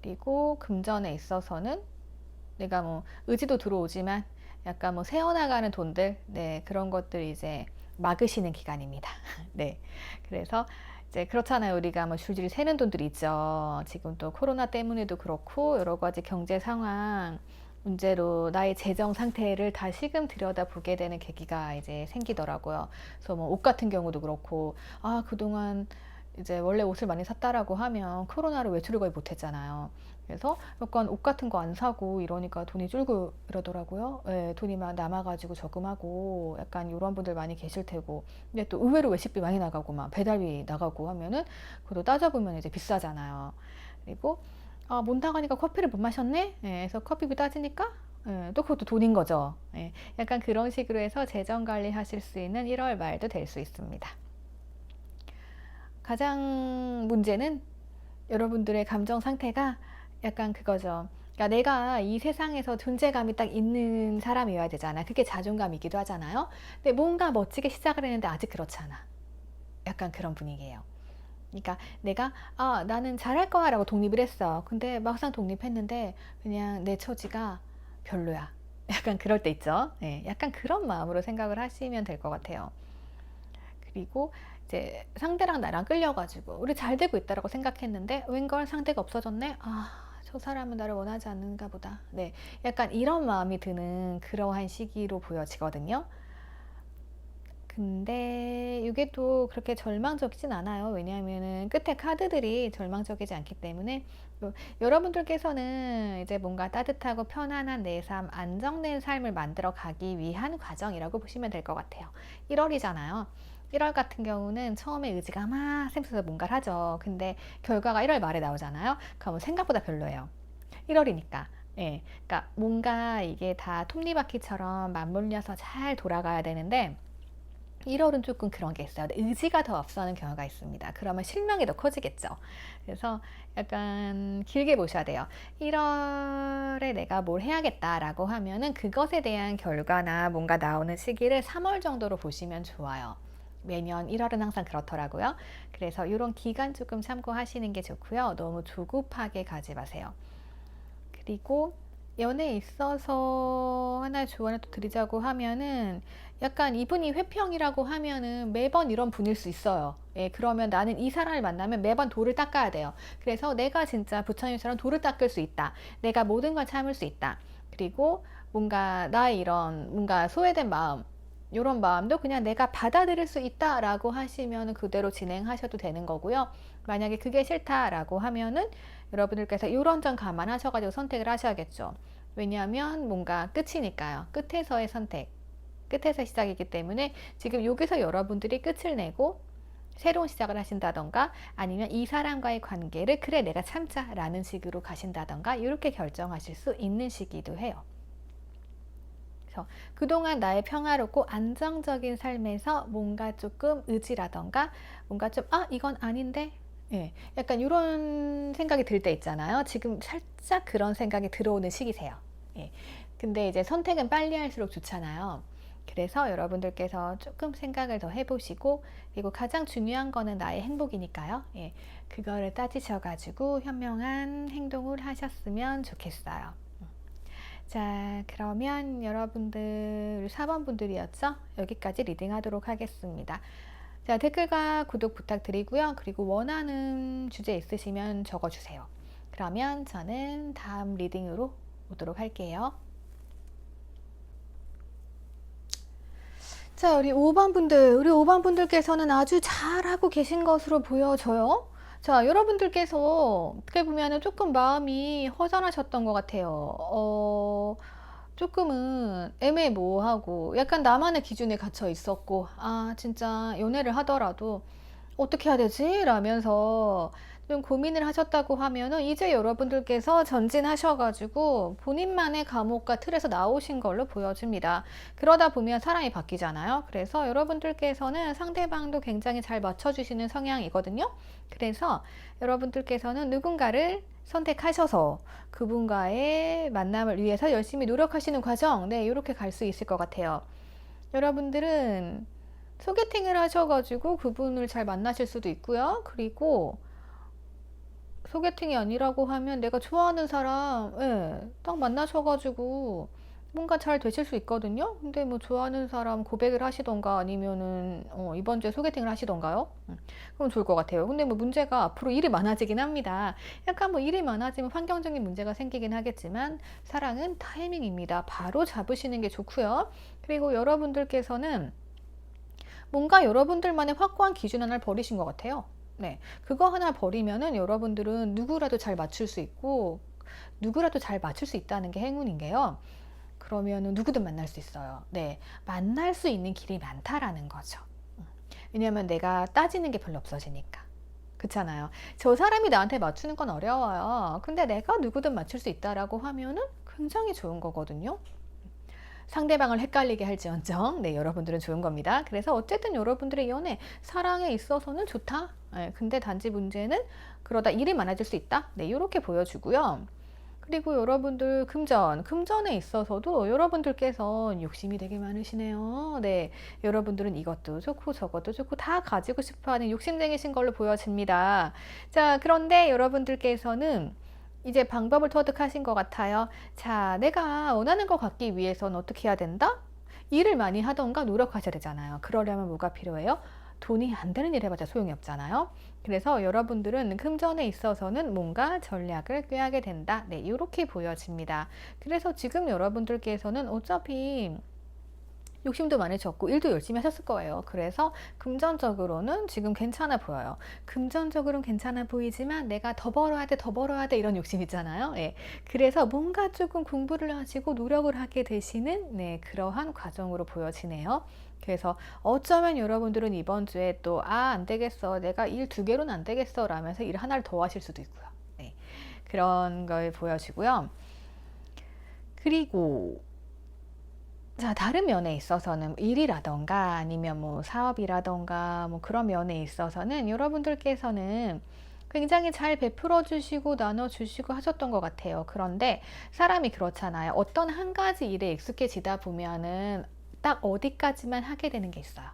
그리고 금전에 있어서는 내가 뭐 의지도 들어오지만 약간 뭐 새어나가는 돈들, 네, 그런 것들 이제 막으시는 기간입니다. 네. 그래서 이제 그렇잖아요. 우리가 뭐 줄줄이 새는 돈들이 있죠. 지금 또 코로나 때문에도 그렇고 여러 가지 경제 상황 문제로 나의 재정 상태를 다시금 들여다보게 되는 계기가 이제 생기더라고요. 그래서 뭐 옷 같은 경우도 그렇고, 아, 그동안 이제 원래 옷을 많이 샀다라고 하면 코로나로 외출을 거의 못했잖아요. 그래서 약간 옷 같은 거 안 사고 이러니까 돈이 줄고 이러더라고요. 예, 돈이 막 남아가지고 저금하고 약간 이런 분들 많이 계실 테고. 근데 또 의외로 외식비 많이 나가고 막 배달비 나가고 하면은 그것도 따져보면 이제 비싸잖아요. 그리고 아, 못 나가니까 커피를 못 마셨네? 예, 그래서 커피비 따지니까 예, 또 그것도 돈인 거죠. 예, 약간 그런 식으로 해서 재정 관리 하실 수 있는 1월 말도 될 수 있습니다. 가장 문제는 여러분들의 감정 상태가 약간 그거죠. 그러니까 내가 이 세상에서 존재감이 딱 있는 사람이어야 되잖아. 그게 자존감이기도 하잖아요. 근데 뭔가 멋지게 시작을 했는데 아직 그렇지 않아. 약간 그런 분위기예요. 그러니까 내가 아, 나는 잘할 거야 라고 독립을 했어. 근데 막상 독립했는데 그냥 내 처지가 별로야. 약간 그럴 때 있죠. 네, 약간 그런 마음으로 생각을 하시면 될 것 같아요. 그리고 이제 상대랑 나랑 끌려가지고 우리 잘 되고 있다라고 생각했는데 웬걸 상대가 없어졌네. 아, 저 사람은 나를 원하지 않는가 보다. 네, 약간 이런 마음이 드는 그러한 시기로 보여지거든요. 근데 이게 또 그렇게 절망적이진 않아요. 왜냐하면은 끝에 카드들이 절망적이지 않기 때문에 여러분들께서는 이제 뭔가 따뜻하고 편안한 내 삶, 안정된 삶을 만들어 가기 위한 과정이라고 보시면 될 것 같아요. 1월이잖아요. 1월 같은 경우는 처음에 의지가 막 샘솟아서 뭔가를 하죠. 근데 결과가 1월 말에 나오잖아요. 그러면 생각보다 별로예요. 1월이니까. 예. 그러니까 뭔가 이게 다 톱니바퀴처럼 맞물려서 잘 돌아가야 되는데 1월은 조금 그런 게 있어요. 의지가 더 앞서는 경우가 있습니다. 그러면 실망이 더 커지겠죠. 그래서 약간 길게 보셔야 돼요. 1월에 내가 뭘 해야겠다라고 하면은 그것에 대한 결과나 뭔가 나오는 시기를 3월 정도로 보시면 좋아요. 매년 1월은 항상 그렇더라고요. 그래서 이런 기간 조금 참고하시는 게 좋고요. 너무 조급하게 가지 마세요. 그리고 연애에 있어서 하나의 조언을 또 드리자고 하면은 약간 이분이 회평이라고 하면은 매번 이런 분일 수 있어요. 예, 그러면 나는 이 사람을 만나면 매번 돌을 닦아야 돼요. 그래서 내가 진짜 부처님처럼 돌을 닦을 수 있다. 내가 모든 걸 참을 수 있다. 그리고 뭔가 나의 이런 뭔가 소외된 마음, 이런 마음도 그냥 내가 받아들일 수 있다라고 하시면 그대로 진행하셔도 되는 거고요. 만약에 그게 싫다라고 하면은 여러분들께서 이런 점 감안하셔가지고 선택을 하셔야겠죠. 왜냐하면 뭔가 끝이니까요. 끝에서의 선택. 끝에서 시작이기 때문에 지금 여기서 여러분들이 끝을 내고 새로운 시작을 하신다던가 아니면 이 사람과의 관계를 그래 내가 참자 라는 식으로 가신다던가 이렇게 결정하실 수 있는 시기도 해요. 그래서 그동안 나의 평화롭고 안정적인 삶에서 뭔가 조금 의지라던가 뭔가 좀 이건 아닌데 예, 약간 이런 생각이 들 때 있잖아요. 지금 살짝 그런 생각이 들어오는 시기세요. 예. 근데 이제 선택은 빨리 할수록 좋잖아요. 그래서 여러분들께서 조금 생각을 더 해보시고 그리고 가장 중요한 거는 나의 행복이니까요. 예, 그거를 따지셔가지고 현명한 행동을 하셨으면 좋겠어요. 자, 그러면 여러분들 4번 분들이었죠? 여기까지 리딩하도록 하겠습니다. 자, 댓글과 구독 부탁드리고요. 그리고 원하는 주제 있으시면 적어주세요. 그러면 저는 다음 리딩으로 오도록 할게요. 자, 우리 5번 분들께서는 아주 잘하고 계신 것으로 보여져요. 자, 여러분들께서 어떻게 보면 조금 마음이 허전하셨던 것 같아요. 조금은 애매모호하고 약간 나만의 기준에 갇혀 있었고, 진짜 연애를 하더라도 어떻게 해야 되지? 라면서 좀 고민을 하셨다고 하면은 이제 여러분들께서 전진하셔가지고 본인만의 감옥과 틀에서 나오신 걸로 보여집니다. 그러다 보면 사람이 바뀌잖아요. 그래서 여러분들께서는 상대방도 굉장히 잘 맞춰주시는 성향이거든요. 그래서 여러분들께서는 누군가를 선택하셔서 그분과의 만남을 위해서 열심히 노력하시는 과정, 네, 이렇게 갈 수 있을 것 같아요. 여러분들은 소개팅을 하셔가지고 그분을 잘 만나실 수도 있고요. 그리고 소개팅이 아니라고 하면 내가 좋아하는 사람, 예, 딱 만나셔가지고 뭔가 잘 되실 수 있거든요. 근데 뭐 좋아하는 사람 고백을 하시던가 아니면은 이번 주에 소개팅을 하시던가요? 그럼 좋을 것 같아요. 근데 뭐 문제가 앞으로 일이 많아지긴 합니다. 약간 뭐 일이 많아지면 환경적인 문제가 생기긴 하겠지만 사랑은 타이밍입니다. 바로 잡으시는 게 좋고요. 그리고 여러분들께서는 뭔가 여러분들만의 확고한 기준 하나를 버리신 것 같아요. 네, 그거 하나 버리면은 여러분들은 누구라도 잘 맞출 수 있고 누구라도 잘 맞출 수 있다는 게 행운인 게요. 그러면은 누구든 만날 수 있어요. 네, 만날 수 있는 길이 많다라는 거죠. 왜냐하면 내가 따지는 게 별로 없어지니까. 그렇잖아요. 저 사람이 나한테 맞추는 건 어려워요. 근데 내가 누구든 맞출 수 있다라고 하면은 굉장히 좋은 거거든요. 상대방을 헷갈리게 할지언정 네, 여러분들은 좋은 겁니다. 그래서 어쨌든 여러분들의 연애, 사랑에 있어서는 좋다. 네, 근데 단지 문제는 그러다 일이 많아질 수 있다. 네, 이렇게 보여주고요. 그리고 여러분들 금전에 있어서도 여러분들께서 욕심이 되게 많으시네요. 네, 여러분들은 이것도 좋고 저것도 좋고 다 가지고 싶어하는 욕심쟁이신 걸로 보여집니다. 자, 그런데 여러분들께서는 이제 방법을 터득하신 것 같아요. 자, 내가 원하는 것 갖기 위해서는 어떻게 해야 된다? 일을 많이 하던가 노력하셔야 되잖아요. 그러려면 뭐가 필요해요? 돈이 안 되는 일 해봤자 소용이 없잖아요. 그래서 여러분들은 금전에 있어서는 뭔가 전략을 꾀하게 된다. 네, 이렇게 보여집니다. 그래서 지금 여러분들께서는 어차피 욕심도 많으셨고 일도 열심히 하셨을 거예요. 그래서 금전적으로는 지금 괜찮아 보여요. 금전적으로는 괜찮아 보이지만 내가 더 벌어야 돼, 더 벌어야 돼 이런 욕심 있잖아요. 예. 그래서 뭔가 조금 공부를 하시고 노력을 하게 되시는 네, 그러한 과정으로 보여지네요. 그래서 어쩌면 여러분들은 이번 주에 또 안 되겠어. 내가 일 2개로는 안 되겠어 라면서 일 하나를 더 하실 수도 있고요. 네. 그런 걸 보여주고요. 그리고 자, 다른 면에 있어서는 일이라던가 아니면 뭐 사업이라던가 뭐 그런 면에 있어서는 여러분들께서는 굉장히 잘 베풀어 주시고 나눠 주시고 하셨던 것 같아요. 그런데 사람이 그렇잖아요. 어떤 한 가지 일에 익숙해지다 보면은 딱 어디까지만 하게 되는 게 있어요.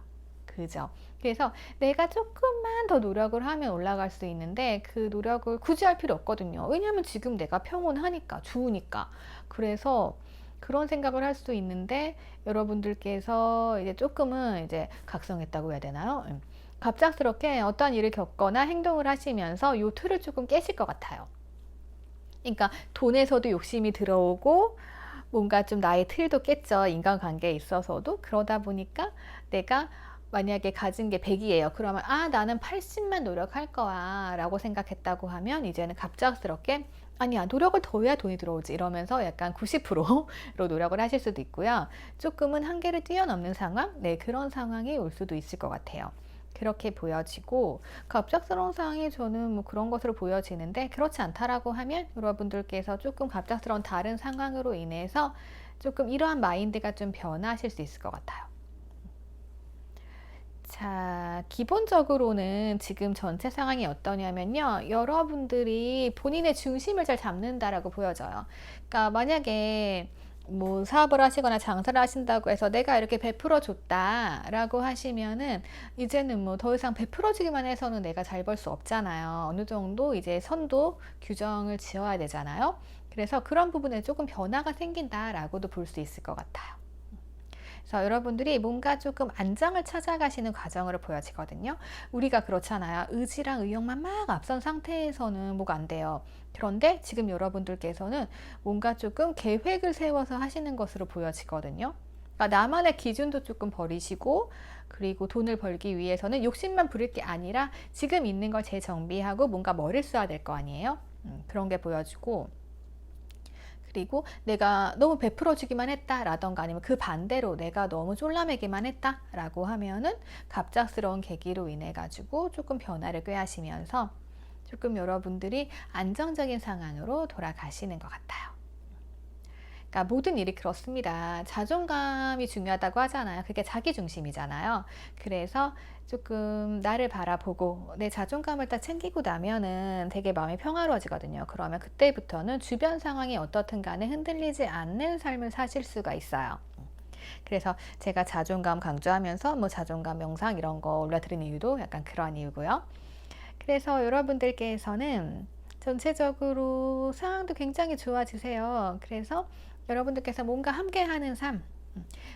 그죠? 그래서 내가 조금만 더 노력을 하면 올라갈 수 있는데 그 노력을 굳이 할 필요 없거든요. 왜냐하면 지금 내가 평온하니까, 좋으니까. 그래서 그런 생각을 할 수 있는데 여러분들께서 이제 조금은 이제 각성했다고 해야 되나요? 갑작스럽게 어떤 일을 겪거나 행동을 하시면서 요 틀을 조금 깨실 것 같아요. 그러니까 돈에서도 욕심이 들어오고 뭔가 좀 나의 틀도 깼죠. 인간관계에 있어서도. 그러다 보니까 내가 만약에 가진 게 100이에요. 그러면 나는 80만 노력할 거야 라고 생각했다고 하면 이제는 갑작스럽게 아니야, 노력을 더 해야 돈이 들어오지 이러면서 약간 90%로 노력을 하실 수도 있고요. 조금은 한계를 뛰어넘는 상황, 네, 그런 상황이 올 수도 있을 것 같아요. 그렇게 보여지고 갑작스러운 상황이 저는 뭐 그런 것으로 보여지는데, 그렇지 않다라고 하면 여러분들께서 조금 갑작스러운 다른 상황으로 인해서 조금 이러한 마인드가 좀 변하실 수 있을 것 같아요. 자, 기본적으로는 지금 전체 상황이 어떠냐면요. 여러분들이 본인의 중심을 잘 잡는다라고 보여져요. 그러니까 만약에 뭐 사업을 하시거나 장사를 하신다고 해서 내가 이렇게 베풀어 줬다라고 하시면은 이제는 뭐 더 이상 베풀어 주기만 해서는 내가 잘 벌 수 없잖아요. 어느 정도 이제 선도 규정을 지어야 되잖아요. 그래서 그런 부분에 조금 변화가 생긴다라고도 볼 수 있을 것 같아요. 그래서 여러분들이 뭔가 조금 안정을 찾아가시는 과정으로 보여지거든요. 우리가 그렇잖아요. 의지랑 의욕만 막 앞선 상태에서는 뭐가 안 돼요. 그런데 지금 여러분들께서는 뭔가 조금 계획을 세워서 하시는 것으로 보여지거든요. 그러니까 나만의 기준도 조금 버리시고, 그리고 돈을 벌기 위해서는 욕심만 부릴 게 아니라 지금 있는 걸 재정비하고 뭔가 머리를 써야 될 거 아니에요. 그런 게 보여지고, 그리고 내가 너무 베풀어 주기만 했다라던가 아니면 그 반대로 내가 너무 쫄라매기만 했다라고 하면은 갑작스러운 계기로 인해 가지고 조금 변화를 꾀하시면서 조금 여러분들이 안정적인 상황으로 돌아가시는 것 같아요. 그러니까 모든 일이 그렇습니다. 자존감이 중요하다고 하잖아요. 그게 자기 중심이잖아요. 그래서 조금 나를 바라보고 내 자존감을 딱 챙기고 나면은 되게 마음이 평화로워지거든요. 그러면 그때부터는 주변 상황이 어떻든 간에 흔들리지 않는 삶을 사실 수가 있어요. 그래서 제가 자존감 강조하면서 뭐 자존감 명상 이런 거 올려드린 이유도 약간 그런 이유고요. 그래서 여러분들께서는 전체적으로 상황도 굉장히 좋아지세요. 그래서 여러분들께서 뭔가 함께하는 삶,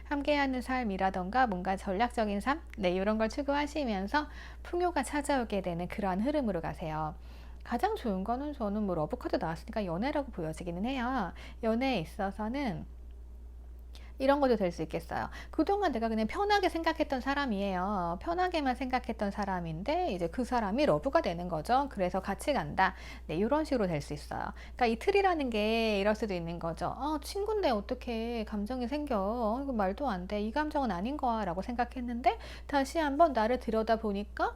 함께하는 삶이라던가 뭔가 전략적인 삶, 네, 이런 걸 추구하시면서 풍요가 찾아오게 되는 그러한 흐름으로 가세요. 가장 좋은 거는 저는 뭐 러브카드 나왔으니까 연애라고 보여지기는 해요. 연애에 있어서는 이런 것도 될 수 있겠어요. 그동안 내가 그냥 편하게 생각했던 사람이에요. 편하게만 생각했던 사람인데 이제 그 사람이 러브가 되는 거죠. 그래서 같이 간다. 네, 이런 식으로 될 수 있어요. 그러니까 이 틀이라는 게 이럴 수도 있는 거죠. 친구인데 어떻게 감정이 생겨? 이거 말도 안 돼. 이 감정은 아닌 거야 라고 생각했는데 다시 한번 나를 들여다 보니까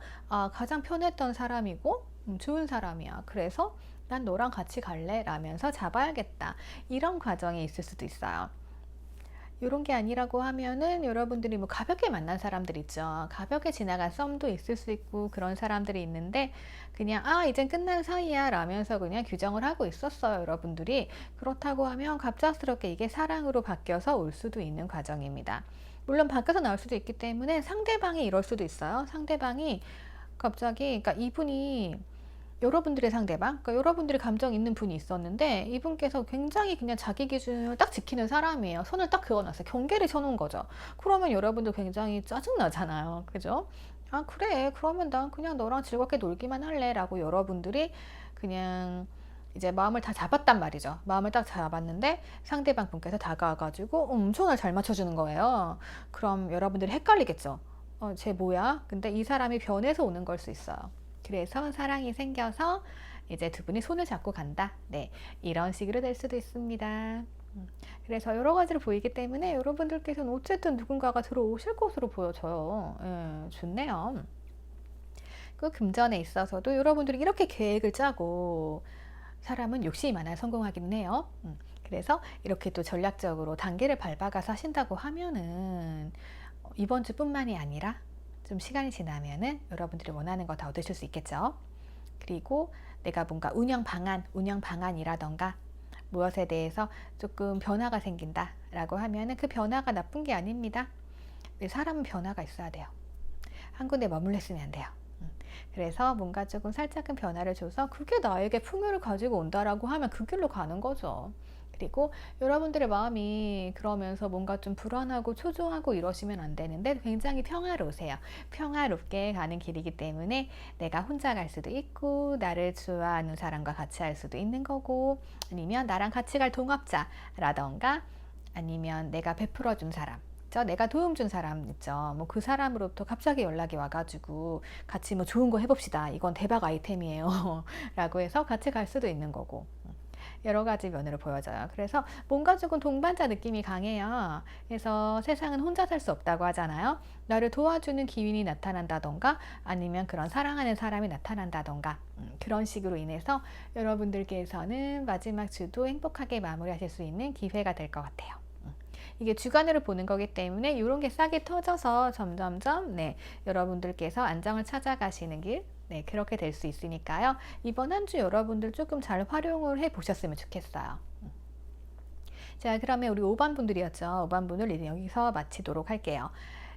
가장 편했던 사람이고 좋은 사람이야. 그래서 난 너랑 같이 갈래? 라면서 잡아야겠다. 이런 과정이 있을 수도 있어요. 이런 게 아니라고 하면은 여러분들이 뭐 가볍게 만난 사람들 있죠. 가볍게 지나간 썸도 있을 수 있고 그런 사람들이 있는데 그냥 이젠 끝난 사이야 라면서 그냥 규정을 하고 있었어요. 여러분들이 그렇다고 하면 갑작스럽게 이게 사랑으로 바뀌어서 올 수도 있는 과정입니다. 물론 밖에서 나올 수도 있기 때문에 상대방이 이럴 수도 있어요. 상대방이 갑자기, 그러니까 이분이 여러분들의 상대방, 그러니까 여러분들이 감정 있는 분이 있었는데 이분께서 굉장히 그냥 자기 기준을 딱 지키는 사람이에요. 선을 딱 그어놨어요. 경계를 쳐놓은 거죠. 그러면 여러분도 굉장히 짜증나잖아요. 그죠? 그래. 그러면 난 그냥 너랑 즐겁게 놀기만 할래. 라고 여러분들이 그냥 이제 마음을 다 잡았단 말이죠. 마음을 딱 잡았는데 상대방 분께서 다가와가지고 엄청나게 잘 맞춰주는 거예요. 그럼 여러분들이 헷갈리겠죠. 쟤 뭐야? 근데 이 사람이 변해서 오는 걸 수 있어요. 그래서 사랑이 생겨서 이제 두 분이 손을 잡고 간다. 네, 이런 식으로 될 수도 있습니다. 그래서 여러 가지로 보이기 때문에 여러분들께서는 어쨌든 누군가가 들어오실 것으로 보여져요. 좋네요. 그 금전에 있어서도 여러분들이 이렇게 계획을 짜고 사람은 욕심이 많아 성공하기는 해요. 그래서 이렇게 또 전략적으로 단계를 밟아가서 하신다고 하면은 이번 주뿐만이 아니라 좀 시간이 지나면은 여러분들이 원하는 거 다 얻으실 수 있겠죠. 그리고 내가 뭔가 운영 방안이라던가 무엇에 대해서 조금 변화가 생긴다라고 하면은 그 변화가 나쁜 게 아닙니다. 사람은 변화가 있어야 돼요. 한 군데 머물러 있으면 안 돼요. 그래서 뭔가 조금 살짝은 변화를 줘서 그게 나에게 풍요를 가지고 온다라고 하면 그 길로 가는 거죠. 그리고 여러분들의 마음이 그러면서 뭔가 좀 불안하고 초조하고 이러시면 안 되는데 굉장히 평화로우세요. 평화롭게 가는 길이기 때문에 내가 혼자 갈 수도 있고 나를 좋아하는 사람과 같이 할 수도 있는 거고 아니면 나랑 같이 갈 동업자라던가 아니면 내가 베풀어 준 사람 내가 도움 준 사람 있죠. 뭐 그 사람으로부터 갑자기 연락이 와가지고 같이 뭐 좋은 거 해봅시다. 이건 대박 아이템이에요. 라고 해서 같이 갈 수도 있는 거고. 여러 가지 면으로 보여져요. 그래서 뭔가 조금 동반자 느낌이 강해요. 그래서 세상은 혼자 살 수 없다고 하잖아요. 나를 도와주는 기운이 나타난다던가 아니면 그런 사랑하는 사람이 나타난다던가 그런 식으로 인해서 여러분들께서는 마지막 주도 행복하게 마무리하실 수 있는 기회가 될 것 같아요. 이게 주간으로 보는 거기 때문에 이런 게 싹이 터져서 점점점 여러분들께서 안정을 찾아가시는 길 그렇게 될 수 있으니까요. 이번 한 주 여러분들 조금 잘 활용을 해 보셨으면 좋겠어요. 자, 그러면 우리 5번 분들이었죠. 5번 분을 여기서 마치도록 할게요.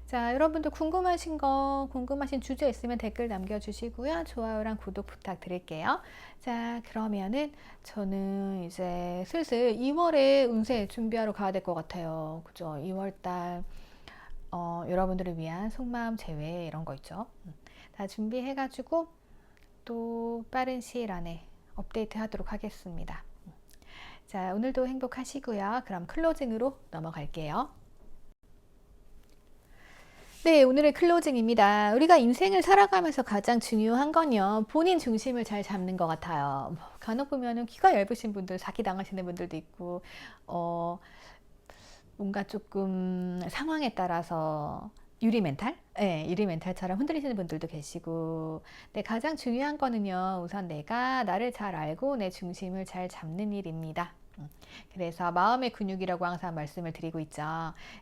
자, 여러분들 궁금하신 주제 있으면 댓글 남겨주시고요. 좋아요랑 구독 부탁드릴게요. 자, 그러면은 저는 이제 슬슬 2월에 운세 준비하러 가야 될 것 같아요. 그죠? 2월달 여러분들을 위한 속마음 제외 이런 거 있죠. 다 준비해가지고 또 빠른 시일 안에 업데이트 하도록 하겠습니다. 자, 오늘도 행복하시고요. 그럼 클로징으로 넘어갈게요. 네, 오늘의 클로징입니다. 우리가 인생을 살아가면서 가장 중요한 건요, 본인 중심을 잘 잡는 것 같아요. 간혹 보면은 귀가 얇으신 분들, 사기당하시는 분들도 있고, 뭔가 조금 상황에 따라서 유리 멘탈? 네, 유리 멘탈처럼 흔들리시는 분들도 계시고, 네, 가장 중요한 거는요, 우선 내가 나를 잘 알고 내 중심을 잘 잡는 일입니다. 그래서 마음의 근육이라고 항상 말씀을 드리고 있죠.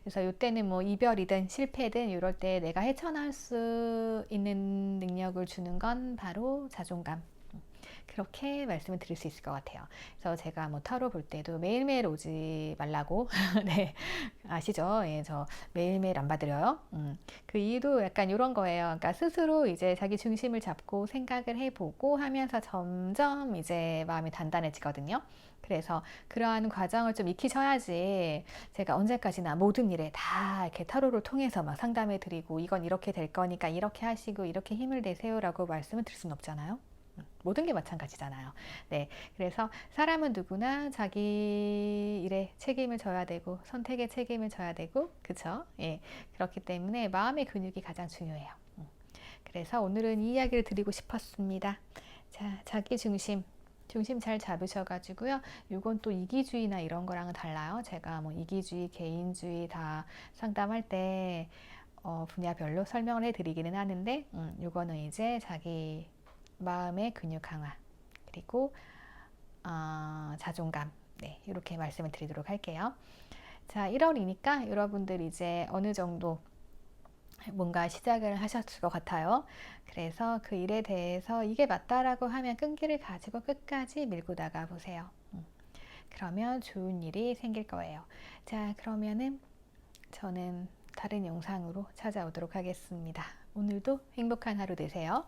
그래서 이때는 뭐 이별이든 실패든 이럴 때 내가 헤쳐나올 수 있는 능력을 주는 건 바로 자존감. 그렇게 말씀을 드릴 수 있을 것 같아요. 그래서 제가 뭐 타로 볼 때도 매일매일 오지 말라고 네, 아시죠? 예, 저 매일매일 안 받으려요. 그 이유도 약간 이런 거예요. 그러니까 스스로 이제 자기 중심을 잡고 생각을 해보고 하면서 점점 이제 마음이 단단해지거든요. 그래서 그러한 과정을 좀 익히셔야지 제가 언제까지나 모든 일에 다 이렇게 타로를 통해서 막 상담해 드리고 이건 이렇게 될 거니까 이렇게 하시고 이렇게 힘을 내세요라고 말씀을 드릴 수는 없잖아요. 모든 게 마찬가지잖아요. 네, 그래서 사람은 누구나 자기 일에 책임을 져야 되고 선택에 책임을 져야 되고 그쵸? 예, 그렇기 때문에 마음의 근육이 가장 중요해요. 그래서 오늘은 이 이야기를 드리고 싶었습니다. 자, 자기 중심 잘 잡으셔가지고요. 이건 또 이기주의나 이런 거랑은 달라요. 제가 뭐 이기주의, 개인주의 다 상담할 때 분야별로 설명을 해드리기는 하는데 이거는 이제 자기 마음의 근육 강화 그리고 자존감 이렇게 말씀을 드리도록 할게요. 자, 1월이니까 여러분들 이제 어느 정도 뭔가 시작을 하셨을 것 같아요. 그래서 그 일에 대해서 이게 맞다라고 하면 끈기를 가지고 끝까지 밀고 나가 보세요. 그러면 좋은 일이 생길 거예요. 자, 그러면은 저는 다른 영상으로 찾아오도록 하겠습니다. 오늘도 행복한 하루 되세요.